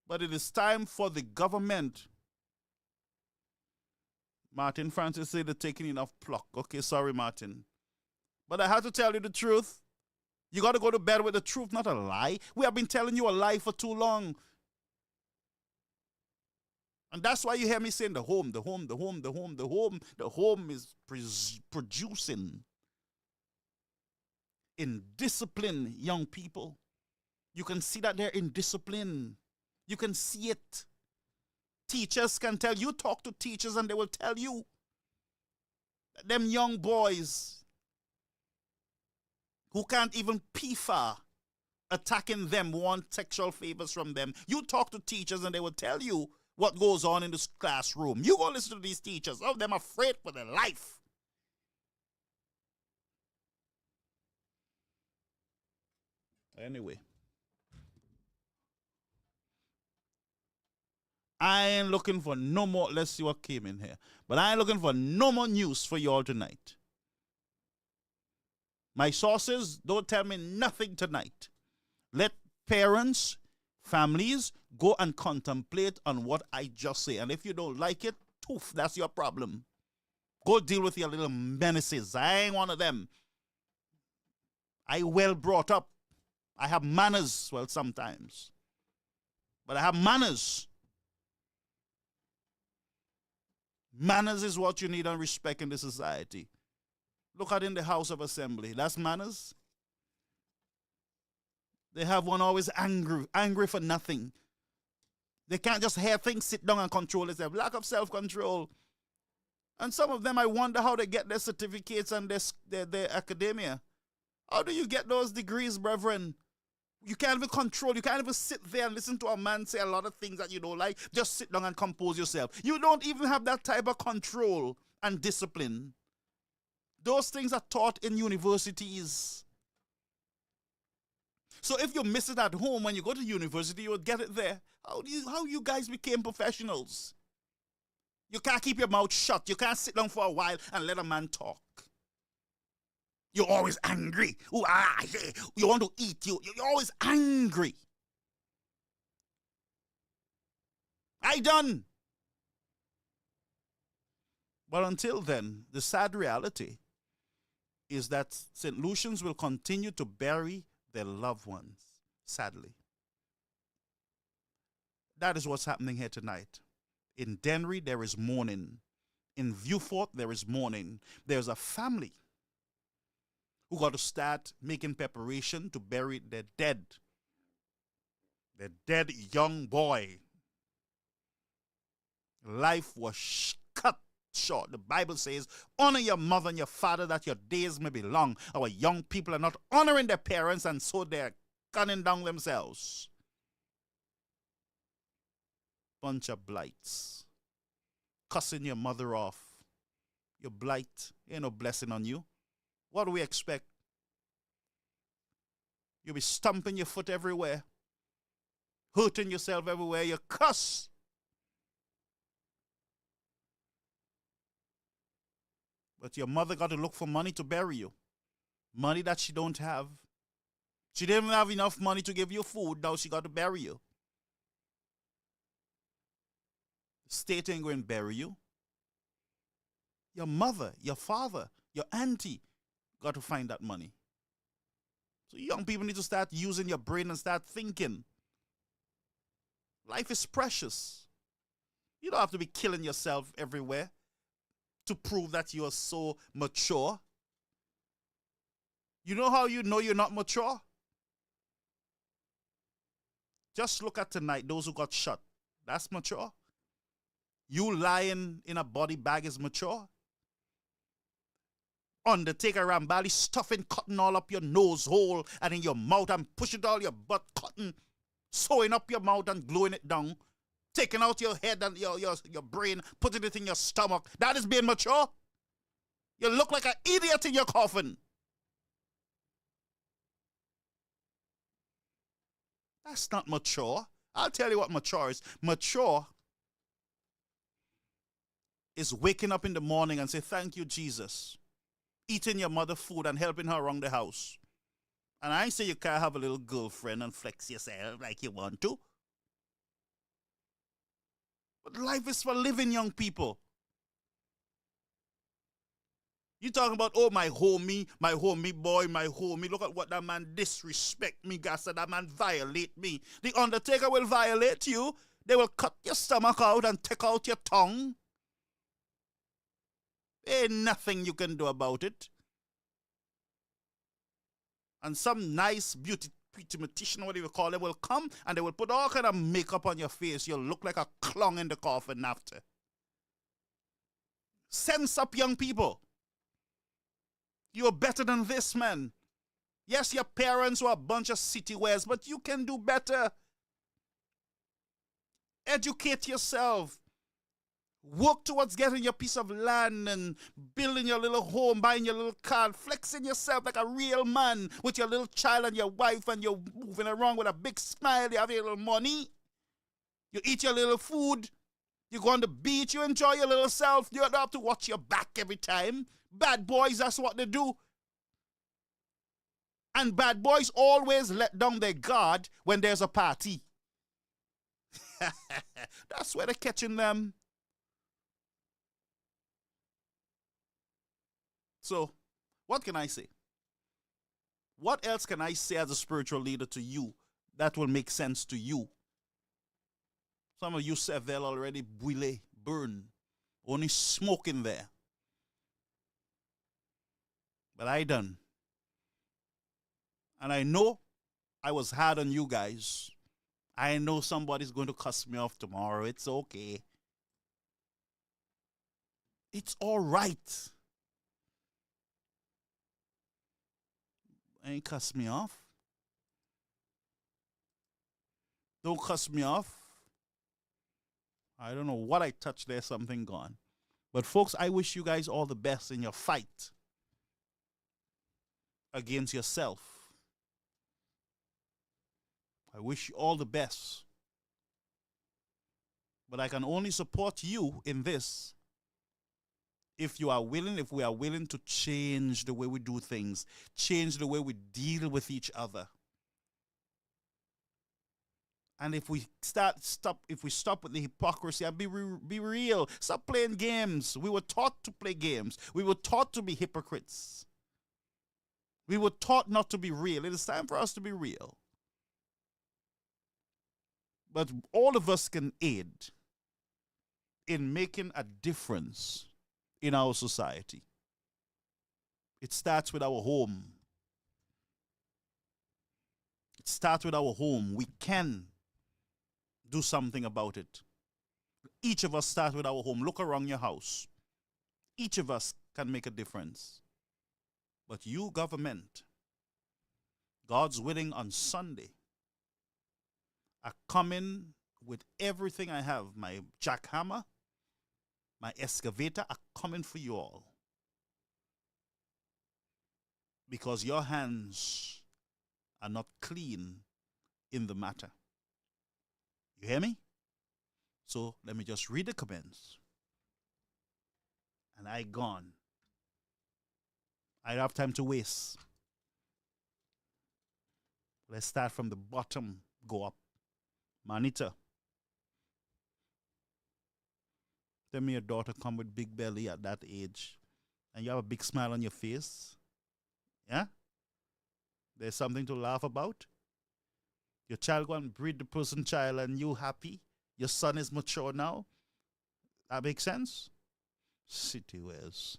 Speaker 1: But it is time for the government. Martin Francis said they're taking enough pluck. Okay, sorry, Martin. But I have to tell you the truth. You got to go to bed with the truth, not a lie. We have been telling you a lie for too long. And that's why you hear me saying the home, the home, the home, the home, the home. The home is producing indisciplined young people. You can see that they're indisciplined. You can see it. Teachers can tell you. Talk to teachers and they will tell you. Them young boys who can't even PFA attacking them, want sexual favors from them. You talk to teachers and they will tell you what goes on in this classroom. You go listen to these teachers. Some of them afraid for their life. Anyway. I ain't looking for no more. Let's see what came in here. But I ain't looking for no more news for you all tonight. My sources don't tell me nothing tonight. Let parents, families go and contemplate on what I just say. And if you don't like it, poof, that's your problem. Go deal with your little menaces. I ain't one of them. I well brought up. I have manners, well, sometimes. But I have manners. Manners is what you need and respect in the society. Look at in the House of Assembly. That's manners. They have one always angry for nothing. They can't just hear things, sit down and control themselves. Lack of self-control. And some of them, I wonder how they get their certificates and their academia. How do you get those degrees, brethren? You can't even control. You can't even sit there and listen to a man say a lot of things that you don't like. Just sit down and compose yourself. You don't even have that type of control and discipline. Those things are taught in universities. So if you miss it at home, when you go to university, you will get it there. How you guys became professionals? You can't keep your mouth shut. You can't sit down for a while and let a man talk. You're always angry. Ooh, yeah. You want to eat. You're always angry. I done. But until then, the sad reality is that St. Lucians will continue to bury their loved ones, sadly. That is what's happening here tonight. In Dennery, there is mourning. In Viewfort, there is mourning. There's a family who got to start making preparation to bury their dead young boy. Life was cut short. The Bible says, honor your mother and your father that your days may be long. Our young people are not honoring their parents and so they're gunning down themselves. Bunch of blights. Cussing your mother off. Your blight ain't no blessing on you. What do we expect? You'll be stomping your foot everywhere, hurting yourself everywhere. You cuss. But your mother got to look for money to bury you. Money that she don't have. She didn't have enough money to give you food. Now she got to bury you. The state ain't going to bury you. Your mother, your father, your auntie got to find that money. So young people need to start using your brain and start thinking. Life is precious. You don't have to be killing yourself everywhere to prove that you are so mature. You know how you know you're not mature? Just look at tonight, those who got shot. That's mature. You lying in a body bag is mature. Undertaker Rambali stuffing cotton all up your nose hole and in your mouth and pushing all your butt cotton, sewing up your mouth and gluing it down, taking out your head and your brain, putting it in your stomach. That is being mature. You look like an idiot in your coffin. That's not mature. I'll tell you what mature is. Mature is waking up in the morning and say, thank you, Jesus. Eating your mother food and helping her around the house. And I ain't say you can't have a little girlfriend and flex yourself like you want to. But life is for living, young people. You talking about, oh, my homie boy, my homie. Look at what that man disrespect me. God said that man violate me. The Undertaker will violate you. They will cut your stomach out and take out your tongue. Ain't nothing you can do about it. And some nice beauty mathematician, whatever you call it, will come and they will put all kind of makeup on your face. You'll look like a clown in the coffin after. Sense up, young people. You're better than this, man. Yes, your parents were a bunch of city wares, but you can do better. Educate yourself. Work towards getting your piece of land and building your little home, buying your little car, flexing yourself like a real man with your little child and your wife, and you're moving around with a big smile. You have your little money. You eat your little food. You go on the beach. You enjoy your little self. You don't have to watch your back every time. Bad boys, that's what they do. And bad boys always let down their guard when there's a party. That's where they're catching them. So, what can I say? What else can I say as a spiritual leader to you that will make sense to you? Some of you said they'll already brûlé, burn, only smoke in there. But I done. And I know I was hard on you guys. I know somebody's going to cuss me off tomorrow. It's okay. It's all right. Ain't cuss me off. Don't cuss me off. I don't know what I touched there, something gone. But folks, I wish you guys all the best in your fight against yourself. I wish you all the best. But I can only support you in this if you are willing, if we are willing to change the way we do things, change the way we deal with each other. And if we stop with the hypocrisy and be real, stop playing games. We were taught to play games. We were taught to be hypocrites. We were taught not to be real. It is time for us to be real. But all of us can aid in making a difference in our society. It starts with our home. It starts with our home. We can do something about it. Each of us start with our home. Look around your house. Each of us can make a difference. But you, government, God's willing, on Sunday, I come in with everything I have. My jackhammer, my excavator are coming for you all. Because your hands are not clean in the matter. You hear me? So let me just read the comments. And I gone. I don't have time to waste. Let's start from the bottom, go up. Manita. Tell me your daughter come with big belly at that age and you have a big smile on your face. Yeah? There's something to laugh about. Your child go and breed the person child and you happy. Your son is mature now. That makes sense? City wares.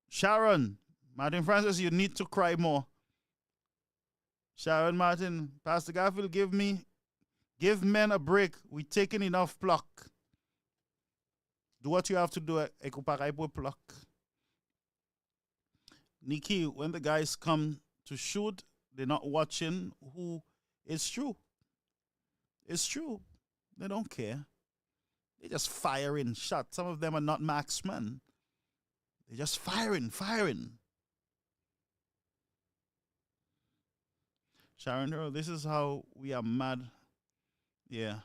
Speaker 1: Sharon, Martin Francis, you need to cry more. Sharon Martin, Pastor Garfield, give men a break. We taking enough pluck. Do what you have to do. Pluck. Nikki, when the guys come to shoot, they're not watching who. It's true. It's true. They don't care. They just firing shots. Some of them are not marksmen. They're just firing. Sharon Earl, this is how we are mad. Yeah.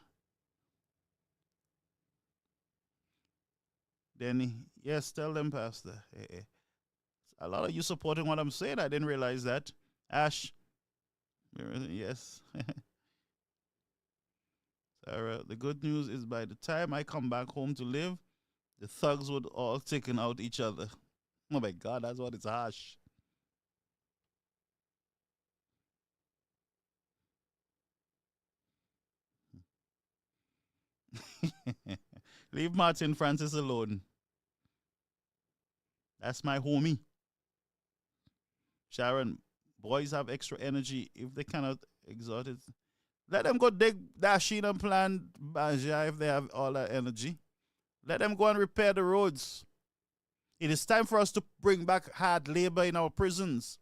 Speaker 1: Denny, yes, tell them, Pastor. A lot of you supporting what I'm saying. I didn't realize that. Ash, yes. Sarah, the good news is by the time I come back home to live, the thugs would all taken out each other. Oh my God, that's what it's harsh. Leave Martin Francis alone. That's my homie. Sharon, boys have extra energy if they cannot exert it. Let them go dig Dashin and plant Banja if they have all that energy. Let them go and repair the roads. It is time for us to bring back hard labor in our prisons.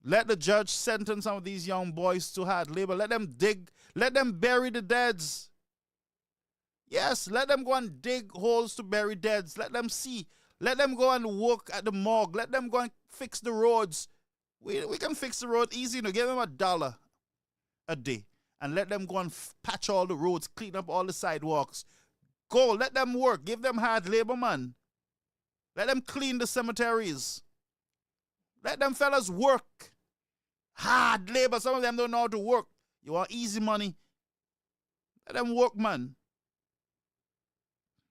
Speaker 1: Let the judge sentence some of these young boys to hard labor. Let them dig. Let them bury the deads. Yes, let them go and dig holes to bury deads. Let them see. Let them go and work at the morgue. Let them go and fix the roads. We can fix the road easy. Give them $1 a day and let them go and patch all the roads, clean up all the sidewalks. Go, let them work. Give them hard labor, man. Let them clean the cemeteries. Let them fellas work. Hard labor. Some of them don't know how to work. You want easy money. Let them work, man.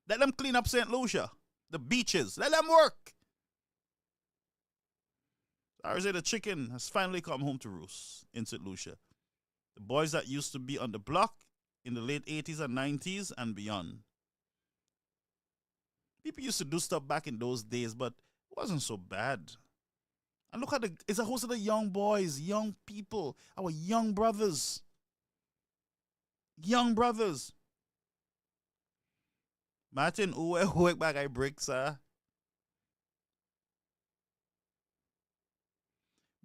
Speaker 1: Let them clean up St. Lucia, the beaches. Let them work. I say the chicken has finally come home to roost in St. Lucia. The boys that used to be on the block in the late 80s and 90s and beyond. People used to do stuff back in those days, but it wasn't so bad. And look at it's a host of the young boys, young people, our young brothers. Young brothers. Martin, who back I break, sir.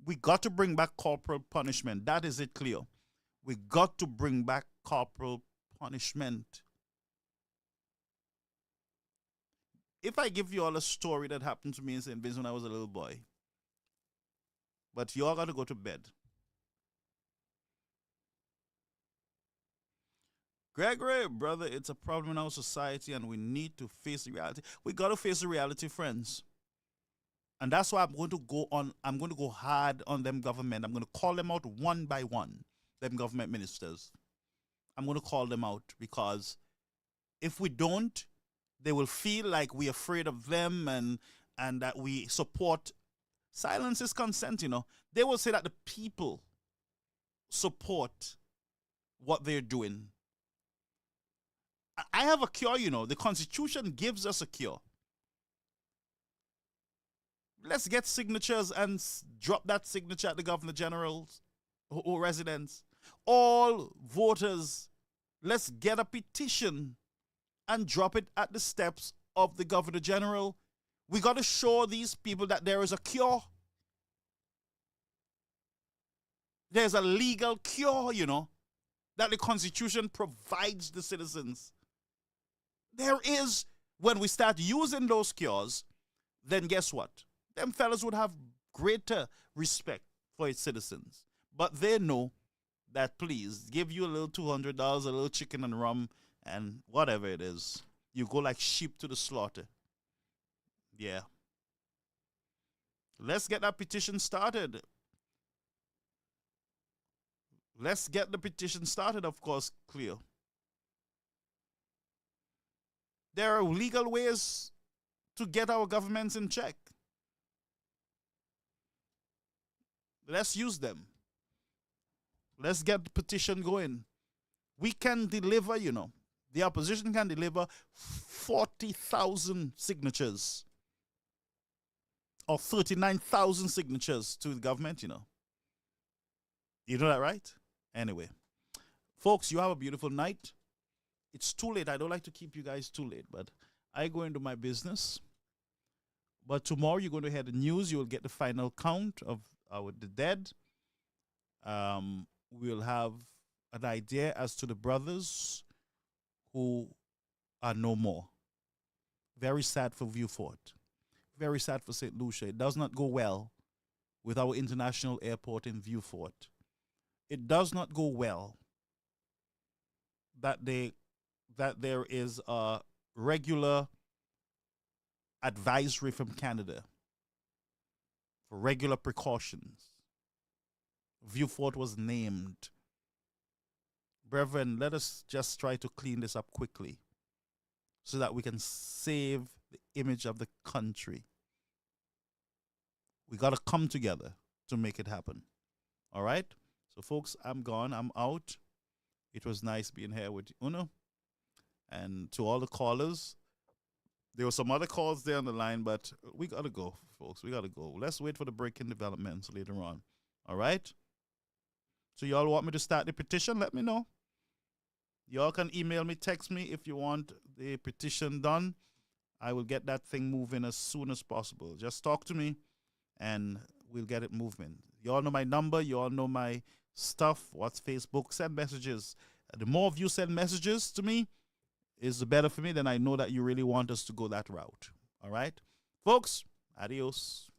Speaker 1: We got to bring back corporal punishment. That is it clear. We got to bring back corporal punishment. If I give you all a story that happened to me in St. Vincent when I was a little boy, but you all got to go to bed. Gregory, brother, it's a problem in our society and we need to face the reality. We got to face the reality, friends. And that's why I'm going to go hard on them government. I'm going to call them out one by one, them government ministers. I'm going to call them out because if we don't, they will feel like we're afraid of them and that we support. Silence is consent, They will say that the people support what they're doing. I have a cure, The Constitution gives us a cure. Let's get signatures and drop that signature at the Governor General's or residence. All voters, let's get a petition and drop it at the steps of the Governor General. We got to show these people that there is a cure. There's a legal cure, that the Constitution provides the citizens. There is. When we start using those cures, then guess what? Them fellas would have greater respect for its citizens. But they know that, please, give you a little $200, a little chicken and rum, and whatever it is, you go like sheep to the slaughter. Yeah. Let's get that petition started. Let's get the petition started, of course, clear. There are legal ways to get our governments in check. Let's use them. Let's get the petition going. We can deliver, the opposition can deliver 40,000 signatures or 39,000 signatures to the government, You know that, right? Anyway, folks, you have a beautiful night. It's too late. I don't like to keep you guys too late, but I go into my business. But tomorrow you're going to hear the news. You will get the final count of the dead. We'll have an idea as to the brothers who are no more. Very sad for Viewfort. Very sad for St. Lucia. It does not go well with our international airport in Viewfort. it does not go well that there is a regular advisory from Canada for regular precautions. Vieux Fort was named. Brethren, let us just try to clean this up quickly so that we can save the image of the country. We got to come together to make it happen. All right? So, folks, I'm gone. I'm out. It was nice being here with Uno. And to all the callers, there were some other calls there on the line, but we got to go, folks. We got to go. Let's wait for the breaking developments later on. All right? So y'all want me to start the petition? Let me know. Y'all can email me, text me if you want the petition done. I will get that thing moving as soon as possible. Just talk to me and we'll get it moving. Y'all know my number. Y'all know my stuff. What's Facebook? Send messages. The more of you send messages to me, is the better for me. Then I know that you really want us to go that route. All right? Folks, adios.